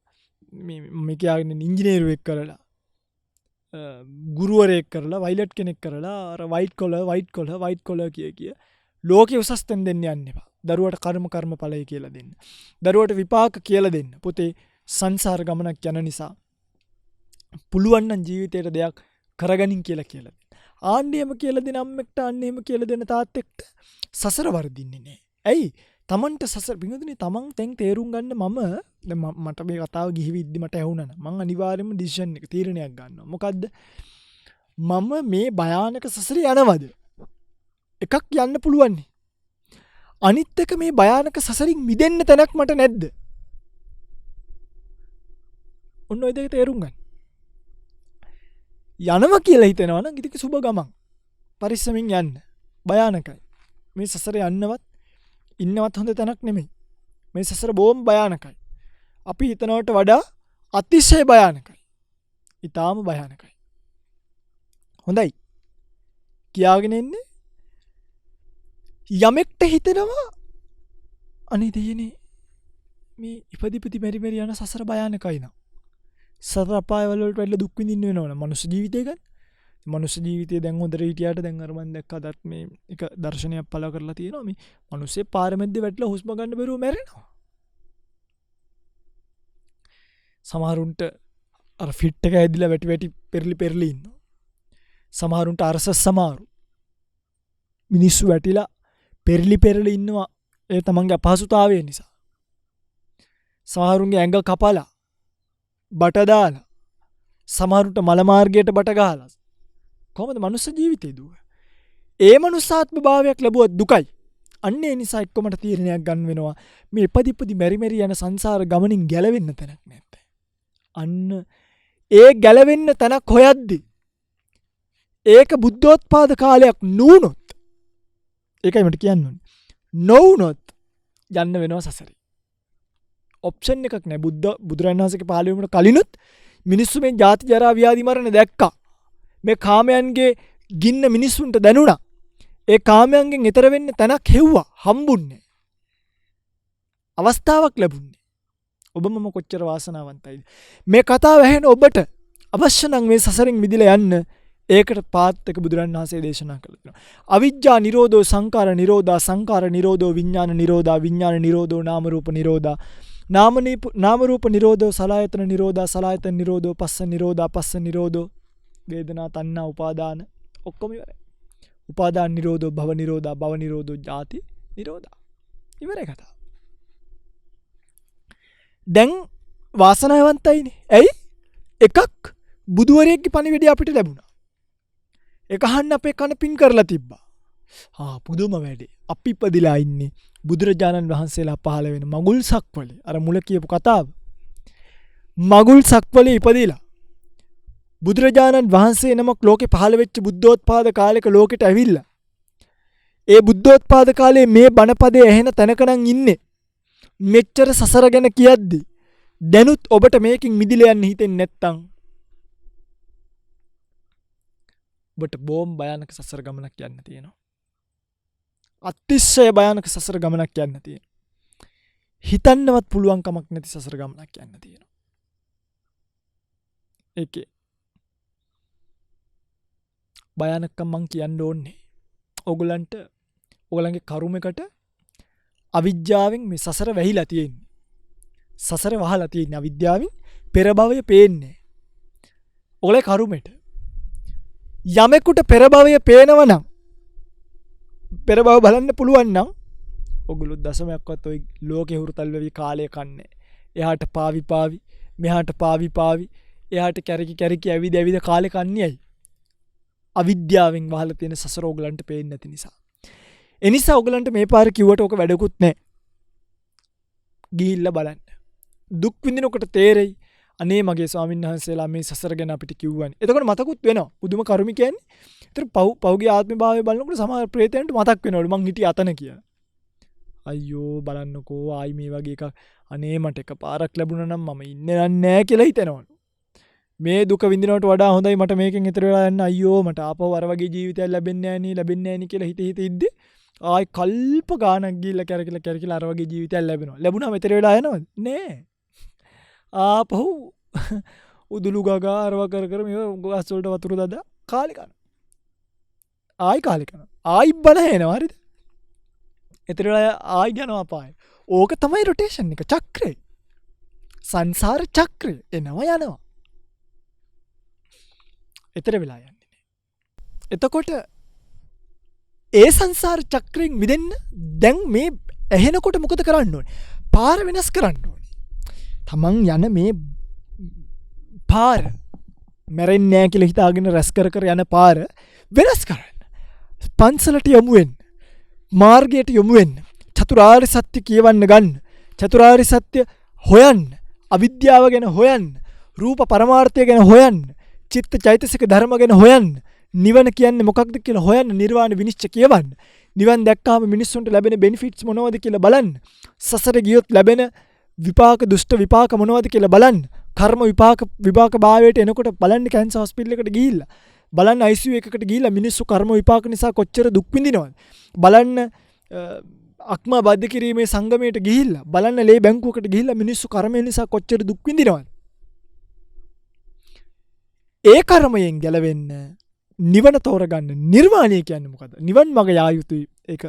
මේ කියන්නේ ඉංජිනේරුවෙක් කරලා, ගුරුවරයෙක් කරලා, වයිලට් කෙනෙක් කරලා, අර වයිට් කොලර් කිය ලෝකේ උසස් තැන් දෙන්න යන්න එපා. දරුවට කර්මඵලයි කියලා දෙන්න. දරුවට විපාක කියලා දෙන්න. පොතේ සංසාර ගමනක් යන නිසා පුළුවන් නම් ජීවිතේට දෙයක් කරගනින් කියලා දෙන්න. ආණ්ඩියම කියලා දෙන අම්මෙක්ට ආණ්ඩියම කියලා දෙන තාත්තෙක්ට සසර වර්ධින්නේ නැහැ. ඇයි? තමන්ට සසර පිඟුදුනේ තමන් තෙන් තේරුම් ගන්න මට මේ කතාව ගිහි විද්දි මට ඇහුණා නම් මං අනිවාර්යයෙන්ම ඩිසිෂන් එක තීරණයක් ගන්නවා. මොකද්ද? මම මේ භයානක සසරේ යනවද? එකක් යන්න පුළුවන්. අනිත් එක මේ භයානක සසරින් මිදෙන්න තැනක් මට නැද්ද? ඔන්න ඔය දෙක තේරුම් ගන්න. යනවා කියලා හිතනවා නම් ඉතින් සුබ ගමන්. පරිස්සමින් යන්න. භයානකයි. මේ සසරේ යන්නවත් ඉන්නවත් හොඳ තැනක් නෙමෙයි. මේ සසර බොහොම භයානකයි. අපි හිතනවට වඩා අතිශය භයානකයි. ඊටාම භයානකයි. හොඳයි. කියාගෙන ඉන්නේ යමෙක්ට හිතෙනවා අනේ දෙයනේ මේ ඉපදිපති මෙරි යන සසර භයානකයි නා. සතර අපාය වලට වැඩිලා දුක් විඳින්න වෙනවනේ මනුස්ස ජීවිතය ගන්න. මනුස්ස ජීවිතය දැන් හොඳට හිටියට දැන් අර මම දැක්කදත් මේ එක දර්ශනයක් පළ කරලා තියෙනවා මේ මිනිස්සේ පාරමැද්දේ වැටලා හුස්ම ගන්න බැරුව මැරෙනවා. සමහරුන්ට අර ෆිට් එක ඇදිලා වැටි පෙරලි ඉන්නවා. සමහරුන්ට අරස සමාරු. මිනිස්සු වැටිලා පෙරලි ඉන්නවා ඒ තමන්ගේ අපහසුතාවය නිසා. සමහරුන්ගේ ඇඟ කපලා බට දාලා සමහරුන්ට මල මාර්ගයට බට ගහලා කොහොමද මනුස්ස ජීවිතේ දුව? ඒ මනුස්සාත්ම භාවයක් ලැබුවත් දුකයි. අන්න ඒ නිසා එක්කමට තීරණයක් ගන්න වෙනවා මේ ඉපදි මෙරි යන සංසාර ගමනින් ගැලවෙන්න තැනක් නැත්තේ. අන්න ඒ ගැලවෙන්න තැනක් හොයද්දි ඒක බුද්ධෝත්පාද කාලයක් නුනොත් ඒකයි මට කියන්න ඕනේ. නොවුනොත් යන්න වෙනවා සසරේ. ඔප්ෂන් එකක් නැහැ. බුදුරජාණන් වහන්සේගේ පහළ වීමට කලිනුත් මිනිස්සු මේ ජාති ජරා ව්‍යාධි මරණ දැක්කා. මේ කාමයන්ගේ ගින්න මිනිස්සුන්ට දැනුණා. ඒ කාමයන්ගෙන් ඈතර වෙන්න තැනක් හෙව්වා. හම්බුන්නේ. අවස්ථාවක් ලැබුණේ. ඔබම කොච්චර වාසනාවන්තයිද. මේ කතාව ඇහෙන ඔබට අවශ්‍ය නම් මේ සසරින් මිදලා යන්න ඒකට පාත්තක බුදුරන් වහන්සේ දේශනා කළා තියෙනවා. අවිජ්ජා නිරෝධෝ සංකාර නිරෝධා සංකාර නිරෝධෝ විඥාන නිරෝධා විඥාන නිරෝධෝ නාම රූප නිරෝධා නාම රූප නිරෝධෝ සලආයතන නිරෝධා සලආයතන නිරෝධෝ පස්ස නිරෝධා පස්ස නිරෝධෝ වේදනා තණ්හා උපාදාන ඔක්කොම ඉවරයි. උපාදාන නිරෝධෝ භව නිරෝධා භව නිරෝධෝ ජාති නිරෝධා. ඉවරයි කතාව. දැන් වාසනාවන්තයිනේ. ඇයි? එකක් බුදුවරයෙක්ගේ පණිවිඩය අපිට ලැබුණා. ඒක අහන්න අපේ කන පින් කරලා තිබ්බා. පුදුම වැඩේ. අපි ඉපදිලා ඉන්නේ බුදුරජාණන් වහන්සේලා පහළ වෙන මගුල් සක්වලේ. අර මුල කියපු කතාව. මගුල් සක්වලේ ඉපදිලා බුදුරජාණන් වහන්සේ නමක් ලෝකේ පහළ වෙච්ච බුද්ධෝත්පාද කාලයක ලෝකෙට ඇවිල්ලා. ඒ බුද්ධෝත්පාද කාලේ මේ බණපදේ ඇහෙන තැනක නම් ඉන්නේ. මෙච්චර සසර ගැන කියද්දි දැනුත් ඔබට මේකින් මිදිලා යන්න හිතෙන්නේ නැත්තම් ඔබට බොම් භයානක සසර ගමනක් යන්න තියෙනවා. අතිශය භයානක සසර ගමනක් යන්න තියෙනවා. හිතන්නවත් පුළුවන් කමක් නැති සසර ගමනක් යන්න තියෙනවා. ඒකේ භයානකම් මං කියන්න ඕනේ. ඔයගලන්ගේ කර්මයකට අවිද්‍යාවෙන් මේ සසර වැහිලා තියෙන්නේ. සසර වහලා තියෙන්නේ අවිද්‍යාවෙන් පෙර භවය පේන්නේ. ඔයගලේ කර්මෙට යමෙකුට පෙර භවය පේනවනම් පෙර භව බලන්න පුළුවන් නම් ඔයගොල්ලෝ දශමයක්වත් ওই ලෝකේ හුරුතල් වෙවි කාලය කන්නේ. එහාට පාවි මෙහාට පාවි එහාට කැරකි ඇවිද කාලේ කන්නේයි. අවිද්‍යාවෙන් වහලා තියෙන සසර ඔයගලන්ට පේන්නේ නැති නිසා. ඒ නිසා ඔයගලන්ට මේ පාර කිව්වට ඕක වැඩකුත් නැහැ. ගිහිල්ලා බලන්න. දුක් විඳිනකොට තේරෙයි අනේ මගේ ස්වාමීන් වහන්සේලා මේ සසර ගැන අපිට කිව්වනේ. එතකොට මතකුත් වෙනවා. පුදුම කර්ම කියන්නේ. ඒතර පෞගේ ආත්ම භාවය බලනකොට සමහර ප්‍රේතයන්ට මතක් වෙනවලු මං හිටියේ අතන කියලා. අයියෝ බලන්නකෝ ආයි මේ වගේ එකක් අනේ මට එක පාරක් ලැබුණා නම් මම ඉන්නේ නැහැ කියලා හිතනවලු. මේ දුක විඳිනවට වඩා හොඳයි මට මේකෙන් ඈතර වෙලා යන්න අයියෝ මට ආපහු අර වගේ ජීවිතයක් ලැබෙන්නේ නැහැ නේ කියලා හිත ඉද්දි ආයි කල්ප ගානක් ගිහිල්ලා කැරකිලා අර වගේ ජීවිතයක් ලැබෙනවා. ලැබුණාම ඈතර වෙලා යනවද? නෑ. ආපහු උදුළු ගගා අරව කර මේ ගස් වලට වතුර දාලා කාලේ කන. ආයි බන එනවා හරිද? ඈතර වෙලා ආයි යනවා පාය. ඕක තමයි රොටේෂන් එක චක්‍රය. සංසාර චක්‍රය එනවා යනවා. ඈතර වෙලා යන්නේ නෑ. එතකොට ඒ සංසාර චක්‍රයෙන් මිදෙන්න දැන් මේ ඇහෙනකොට මොකද කරන්න ඕනේ? පාර වෙනස් කරන්න ඕනේ. තමන් යන මේ පාර මැරෙන්නේ නැහැ කියලා හිතාගෙන රැස් කර යන පාර වෙනස් කරන්න. පන්සලට යමු වෙන්න. මාර්ගයට යමු වෙන්න. චතුරාර්ය සත්‍ය කියවන්න ගන්න. චතුරාර්ය සත්‍ය හොයන්න. අවිද්‍යාව ගැන හොයන්න. රූප පරමාර්ථය ගැන හොයන්න. චිත්ත චෛතසික ධර්ම ගැන හොයන්න. නිවන කියන්නේ මොකක්ද කියලා හොයන්න. නිර්වාණ විනිශ්චය කියවන්න. නිවන් දැක්කාම මිනිස්සුන්ට ලැබෙන බෙනිෆිට්ස් මොනවද කියලා බලන්න. සසර ගියොත් ලැබෙන විපාක දුෂ්ට විපාක මොනවද කියලා බලන්න. කර්ම විපාක භාවයට එනකොට බලන්න කැන්සර් හොස්පිටල් එකට ගිහිල්ලා බලන්න ICU එකකට ගිහිල්ලා මිනිස්සු කර්ම විපාක නිසා කොච්චර දුක් විඳිනවද බලන්න. අක්මා බද්ධ කිරීමේ සංගමයට ගිහිල්ලා බලන්න ලේ බැංකුවකට ගිහිල්ලා මිනිස්සු කර්මය නිසා කොච්චර දුක් විඳිනවද. ඒ කර්මයෙන් ගැලවෙන්න නිවන තෝරගන්න. නිර්වාණය කියන්නේ මොකද්ද? නිවන් මඟ යා යුතුයි. ඒක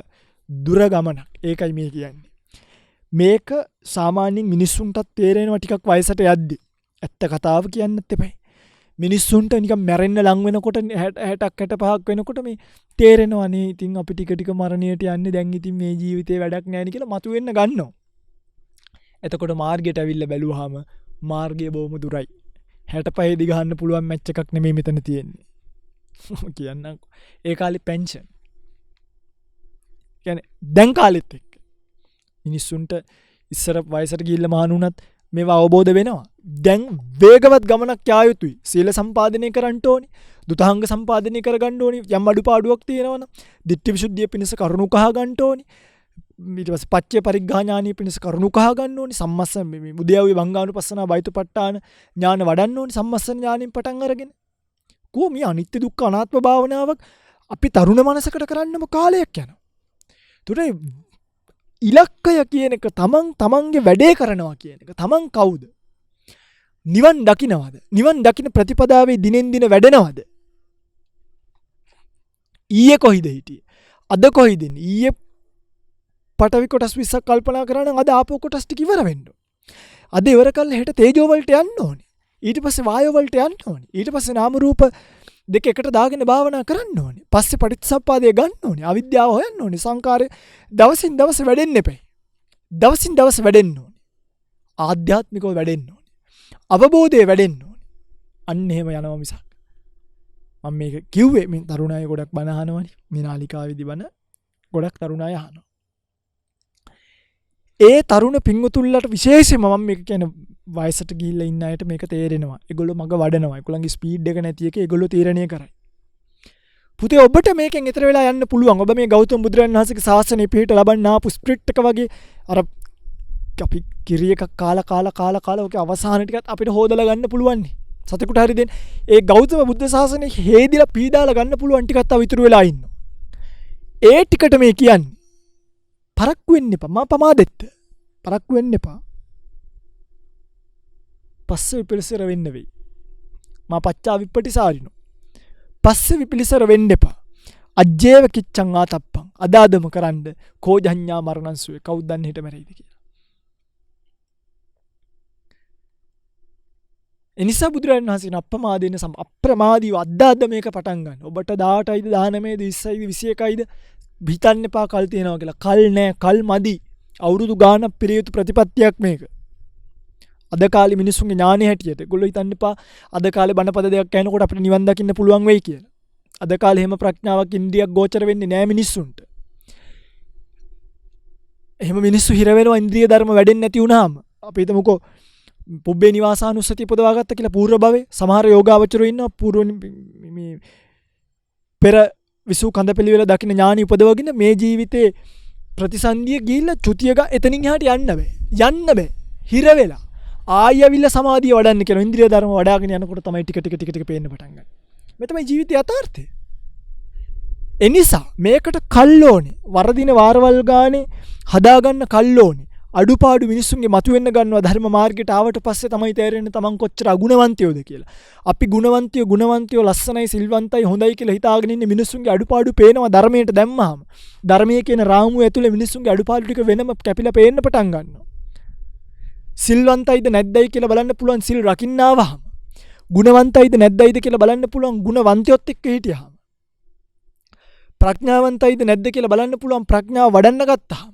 දුර ගමනක්. ඒකයි මේ කියන්නේ. මේක සාමාන්‍යයෙන් මිනිස්සුන්ටත් තේරෙනවා ටිකක් වයසට යද්දි. ඇත්ත කතාව කියන්නත් එපයි. මිනිස්සුන්ට නිකන් මැරෙන්න ලං වෙනකොට 60ක් 65ක් වෙනකොට මේ තේරෙනවා නේ ඉතින් අපි ටික මරණයට යන්නේ දැන් ඉතින් මේ ජීවිතේ වැඩක් නැහැ නේ කියලා මතුවෙන්න ගන්නවා. එතකොට මාර්ගයට ඇවිල්ලා බැලුවාම මාර්ගය බොහොම දුරයි. 65 දි ගහන්න පුළුවන් මැච් එකක් නෙමෙයි මෙතන තියෙන්නේ. කියන්නම්කෝ. ඒ කාලේ පෙන්ෂන්. කියන්නේ දැන් කාලෙත් එක්ක මිනිස්සුන්ට ඉස්සර වයසට ගිහිල්ලා මහාන වුණත් මේවා අවබෝධ වෙනවා. දැන් වේගවත් ගමනක් යා යුතුයි. සීල සම්පාදනය කරන්න ඕනි. දුතාංග සම්පාදනය කරගන්න ඕනි. යම් අඩුපාඩුවක් තියෙනවනම් ditthi visuddhiya පිණිස කරුණු කහ ගන්න ඕනි. ඊට පස්සේ පච්චේ පරිග්ඝා ඥානිය පිණිස කරුණු කහ ගන්න ඕනි. සම්මස්ස මේ උද්‍යව්‍ය භංගානුපස්සනා බයිතුපට්ඨාන ඥාන වඩන්න ඕනි. සම්මස්සන ඥානින් පටන් අරගෙන. කොහොම මේ අනිත්‍ය දුක්ඛ අනාත්ම භාවනාවක් අපි තරුණ මනසකට කරන්නම කාලයක් යනවා. ඒතර ඉලක්කය කියන එක තමන්ගේ වැඩේ කරනවා කියන එක. තමන් කවුද? නිවන් දකින්නවද? නිවන් දකින්න ප්‍රතිපදාවේ දිනෙන් දින වැඩෙනවද? ඊයේ කොහිද හිටියේ? අද කොහිද ඉන්නේ? ඊයේ පටවි කොටස් 20ක් කල්පනා කරා නම් අද ආපෝ කොටස් ටික ඉවර වෙන්න. අද ඉවර කළා හෙට තේජෝ වලට යන්න ඕනේ. ඊට පස්සේ වායෝ වලට යන්න ඕනේ. ඊට පස්සේ නාම රූප දෙක එකට දාගෙන භාවනා කරන්න ඕනේ. පස්සේ පටිච්චසමුප්පාදය ගන්න ඕනේ. අවිද්‍යාව හොයන්න ඕනේ. සංකාරය දවසින් දවස වැඩෙන්න එපයි. දවසින් දවස වැඩෙන්න ඕනේ. ආධ්‍යාත්මිකව වැඩෙන්න ඕනේ. අවබෝධය වැඩෙන්න ඕනේ. අන්න එහෙම යනවා මිසක්. මම මේක කිව්වේ මේ තරුණ අය ගොඩක් බණ අහනවනේ. මේ නාලිකාවේදී බණ ගොඩක් තරුණ අය අහනවා. ඒ තරුණ පින්වතුන්ලට විශේෂයෙන්ම මම මේක කියන්නේ වයසට ගිහිල්ලා ඉන්න අයට මේක තේරෙනවා. ඒගොල්ලෝ මග වඩනවා. ඒගොල්ලන්ගේ ස්පීඩ් එක නැති එක ඒගොල්ලෝ තීරණය කරයි. පුතේ ඔබට මේකෙන් ඈතර වෙලා යන්න පුළුවන්. ඔබ මේ ගෞතම බුදුරජාණන් වහන්සේගේ ශාසනය පිහිට ලබන්න ආපු ස්ප්‍රිට් එක වගේ අර අපි කිරි එකක් කාලා ඔක අවසාන ටිකත් අපිට හොදලා ගන්න පුළුවන්. සතෙකුට හරි දෙන්න. ඒ ගෞතම බුද්ධ ශාසනය හේදිලා පීඩාලා ගන්න පුළුවන් ටිකක් තව ඉතුරු වෙලා ඉන්නවා. ඒ ටිකට මේ කියන්නේ පරක්කු වෙන්න එපා. මා පමාදෙත්ත. පරක්කු වෙන්න එපා. පස්සේ විපිලිසර වෙන්න වෙයි. මා පච්චා විප්පටිසාරිනෝ. පස්සේ විපිලිසර වෙන්න එපා. අජ්ජේව කිච්ඡං ආතප්පං. අදාදම කරන්න කෝජඤ්ඤා මරණංසුවේ කවුද දන්නේ හිට මැරෙයිද කියලා. එනිසා බුදුරජාණන් වහන්සේ අප්‍රමාදයෙන් අප්‍රමාදීව අද්දාද මේක පටන් ගන්න. ඔබට 18යිද 19යිද 20යිද 21යිද හිතන්න එපා කල් තියනවා කියලා. කල් නෑ, කල් මදි. අවුරුදු ගානක් පිරිය යුතු ප්‍රතිපත්තියක් මේක. අද කාලේ මිනිස්සුන්ගේ ඥානෙ හැටියට ඒගොල්ලෝ හිතන්න එපා අද කාලේ බණපද දෙකක් ඇහෙනකොට අපිට නිවන් දකින්න පුළුවන් වෙයි කියලා. අද කාලේ එහෙම ප්‍රඥාවක් ඉන්ද්‍රියක් ගෝචර වෙන්නේ නෑ මිනිස්සුන්ට. එහෙම මිනිස්සු හිර වෙනවා ඉන්ද්‍රිය ධර්ම වැඩෙන්නේ නැති වුනහම. අපි හිතමුකෝ පුබ්බේ නිවාසානුස්සතිය පොදවාගත්ත කියලා පූර්ව භවයේ සමහර යෝගාවචරයෝ ඉන්නවා පූර්ව මේ පෙර විසු කඳපෙළිවෙල දකින්න ඥානි උපදවගෙන මේ ජීවිතේ ප්‍රතිසන්දිය ගිහිල්ලා චුතියක එතනින් එහාට යන්න බෑ. යන්න බෑ. හිර වෙලා. ආයෙවිල්ල සමාධිය වඩන්න කියන ඉන්ද්‍රිය ධර්ම වඩාගෙන යනකොට තමයි ටික පේන්න පටන් ගන්නේ. මේ තමයි ජීවිතයේ යථාර්ථය. එනිසා මේකට කල්ලෝනේ වරදින වාරවල් ගානේ හදාගන්න කල්ලෝනේ. අඩුපාඩු මිනිස්සුන්ගේ මතුවෙන්න ගන්නවා ධර්ම මාර්ගයට ආවට පස්සේ තමයි තේරෙන්නේ තමන් කොච්චර අගුණවන්තයෝද කියලා. අපි ගුණවන්තයෝ ලස්සනයි සිල්වන්තයි හොඳයි කියලා හිතාගෙන ඉන්නේ මිනිස්සුන්ගේ අඩුපාඩු පේනවා ධර්මයට දැම්මහම. ධර්මයේ කියන රාමුව ඇතුලේ මිනිස්සුන්ගේ අඩුපාඩු ටික වෙනම කැපිලා පේන්න පටන් ගන්නවා. සිල්වන්තයිද නැද්දයි කියලා බලන්න පුළුවන් සිල් රකින්න ආවහම. ගුණවන්තයිද නැද්දයිද කියලා බලන්න පුළුවන් ගුණවන්තයොත් එක්ක හිටියාම. ප්‍රඥාවන්තයිද නැද්ද කියලා බලන්න පුළුවන් ප්‍රඥාව වඩන්න ගත්තාම.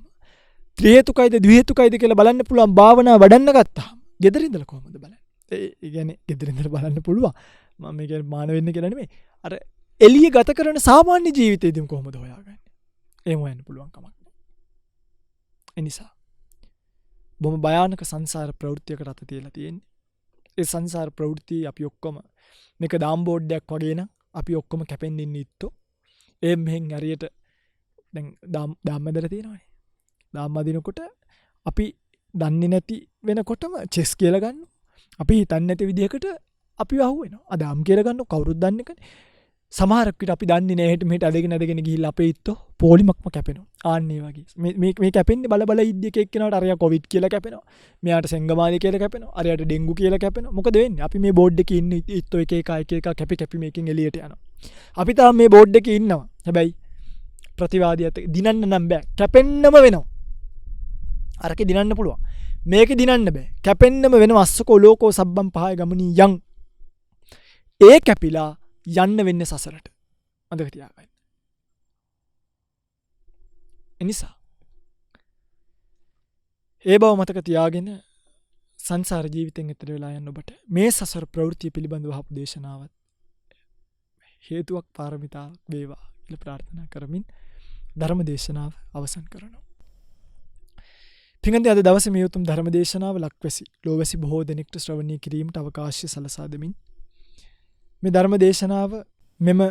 ත්‍රි හේතුකයිද ද්වි හේතුකයිද කියලා බලන්න පුළුවන් භාවනාව වඩන්න ගත්තාම. gedara indala කොහොමද බලන්නේ? ඒ කියන්නේ gedara indala බලන්න පුළුවන්. මම මේ කියන්නේ මාන වෙන්න කියලා නෙමෙයි. අර එළිය ගත කරන සාමාන්‍ය ජීවිතේදීම කොහොමද හොයාගන්නේ? එහෙම හොයන්න පුළුවන් කමක් නෑ. ඒ නිසා බොහොම භයානක සංසාර ප්‍රවෘත්තියකට අත තියලා තියෙන්නේ. ඒ සංසාර ප්‍රවෘත්ති අපි ඔක්කොම මේක දාම් බෝඩ්ඩයක් වගේ නම් අපි ඔක්කොම කැපෙන්න ඉන්නේ ඉත්තෝ. ඒ මෙහෙන් හරියට දැන් දාම් මැදලා තියෙනවනේ. දාම් අදිනකොට අපි දන්නේ නැති වෙනකොටම චෙස් කියලා ගන්නවා. අපි හිතන්නේ නැති විදිහකට අපි අහුවෙනවා. අද දාම් කියලා ගන්නව කවුරුත් දන්නේ නැකනේ. සමහරක් විට අපි දන්නේ නැහැ මෙහෙට අදගෙන ගිහිල්ලා අපේ ඉත්තෝ පොලිමක්ම කැපෙනවා. ආන්නේ වගේ. මේ කැපෙන්නේ බල ඉද්දි එක එක්කෙනාට අරයා කොවිඩ් කියලා කැපෙනවා. මෙයාට සෙංගමාලි කියලා කැපෙනවා. අරයාට ඩෙන්ගු කියලා කැපෙනවා. මොකද වෙන්නේ? අපි මේ බෝඩ් එකේ ඉන්න ඉත්තෝ එක එක කැපි මේකෙන් එළියට යනවා. අපි තාම මේ බෝඩ් එකේ ඉන්නවා. හැබැයි ප්‍රතිවාදියත් දිනන්න නම් බෑ. කැපෙන්නම වෙනවා. අරකේ දිනන්න පුළුවන්. මේකේ දිනන්න බෑ. කැපෙන්නම වෙනවා. අස්සකෝ ලෝකෝ සබ්බම් පහය ගමනී යන්. ඒ කැපිලා යන්න වෙන්නේ සසරට. මතක තියාගන්න. එනිසා ඒ බව මතක තියාගෙන සංසාර ජීවිතෙන් එතර වෙලා යන්න ඔබට මේ සසර ප්‍රවෘත්ති පිළිබඳව අහපු දේශනාවත් හේතුවක් පාරමිතාවක් වේවා කියලා ප්‍රාර්ථනා කරමින් ධර්ම දේශනාව අවසන් කරනවා. පින්වත්නි අද දවසේ මේ උතුම් ධර්ම දේශනාව ලක්වැසි ලෝවැසි බොහෝ දෙනෙකුට ශ්‍රවණය කිරීමට අවකාශය සලසා දෙමින් මේ ධර්ම දේශනාව මෙම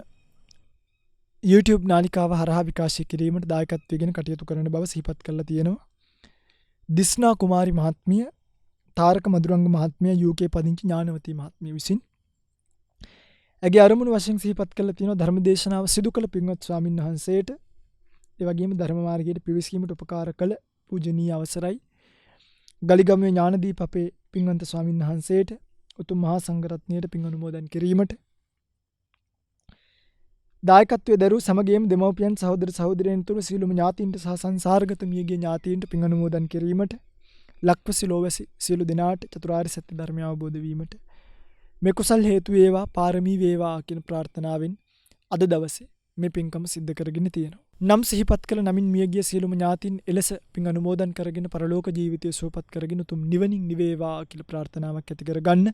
YouTube නාලිකාව හරහා විකාශය කිරීමට දායකත්වයෙන් කටයුතු කරන බව සිහිපත් කරලා තියෙනවා. දිස්නා කුමාරි මහත්මිය, තාරක මදුරංග මහත්මිය, UK පදිංචි ඥානවතී මහත්මිය විසින් ඇගේ අරමුණු වශයෙන් සිහිපත් කරලා තියෙනවා ධර්ම දේශනාව සිදු කළ පින්වත් ස්වාමින් වහන්සේට ඒ වගේම ධර්ම මාර්ගයට පිවිසීමට උපකාර කළ පූජනීය අවසරයි. ගලිගමුවේ ඥානදීප අපේ පින්වන්ත ස්වාමීන් වහන්සේට උතුම් මහා සංඝරත්නයට පින් අනුමෝදන් කිරීමට දායකත්වයේ දරූ සමගියම දෙමව්පියන් සහෝදර සහෝදරයන් තුරු සියලුම ඥාතීන්ට සහ සංසාරගත මියගිය ඥාතීන්ට පින් අනුමෝදන් කිරීමට ලක්වැසි ලෝවැසි සියලු දෙනාට චතුරාර්ය සත්‍ය ධර්මය අවබෝධ වීමට මේ කුසල් හේතු වේවා පාරමී වේවා කියන ප්‍රාර්ථනාවෙන් අද දවසේ මේ පින්කම සිද්ධ කරගෙන තියෙනවා. නම් සිහිපත් කළ නමින් මියගිය සියලුම ඥාතීන් එලෙස පින් අනුමෝදන් කරගෙන පරලෝක ජීවිතය සුවපත් කරගෙන උතුම් නිවනින් නිවේවා කියලා ප්‍රාර්ථනාවක් ඇති කරගන්න.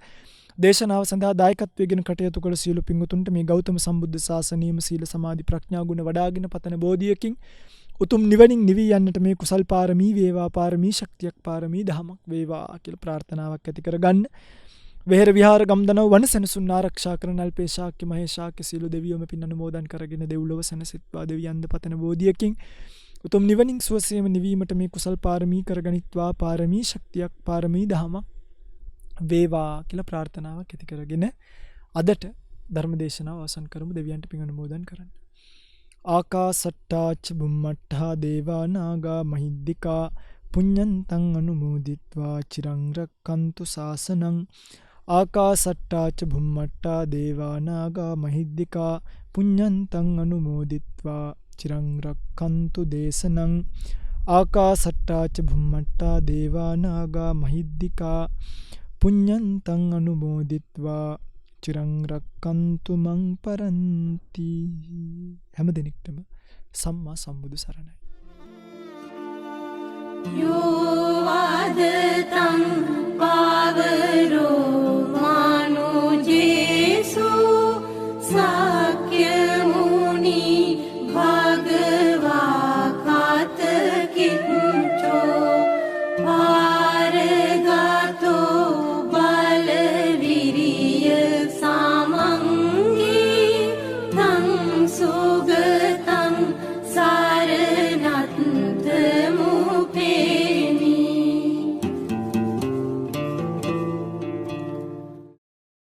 දේශනාව සඳහා දායකත්වයෙන් කටයුතු කළ සියලු පින්වතුන්ට මේ ගෞතම සම්බුද්ධ ශාසනයම සීල සමාධි ප්‍රඥා ගුණ වඩාගෙන පතන බෝධියකින් උතුම් නිවනින් නිවී යන්නට මේ කුසල් පාරමී වේවා පාරමී ශක්තියක් පාරමී දහමක් වේවා කියලා ප්‍රාර්ථනාවක් ඇති කරගන්න. වෙහෙර විහාර ගම්දනව වන සෙනසුන් ආරක්ෂා කරන අල්පේශාක්‍ය මහේශාක්‍ය සියලු දෙවියෝම පින් අනුමෝදන් කරගෙන දෙව්ලොව සැනසෙත්වා දෙවියන්ද පතන බෝධියකින් උතුම් නිවනින් සුවසේම නිවීමට මේ කුසල් පාරමී කරගනිත්වා පාරමී ශක්තියක් පාරමී දහමක් වේවා කියලා ප්‍රාර්ථනාවක් ඇති කරගෙන අදට ධර්ම දේශනාව අවසන් කරමු. දෙවියන්ට පින් අනුමෝදන් කරන්න. ආකාසට්ටා ච බුම්මට්ටා දේවා නාග මහිද්దికා පුඤ්ඤන්තං අනුමෝදිත්වා චිරං රක්칸තු ශාසනං. ආකාසට්ටා ච බුම්මට්ටා දේවා නාග මහිද්దికා පුඤ්ඤන්තං අනුමෝදිත්වා චිරං රක්칸තු දේශනං. ආකාසට්ටා ච බුම්මට්ටා දේවා නාග මහිද්దికා පුඤ්ඤන්තං අනුමෝදිත්වා චිරං රක්칸තු මං පරන්ති. හැම දිනෙකටම සම්මා සම්බුදු සරණයි. Yo vadtam pavaro manu Jesu sakya muni bhagava katkincho paragato balaviriya samangi tang suga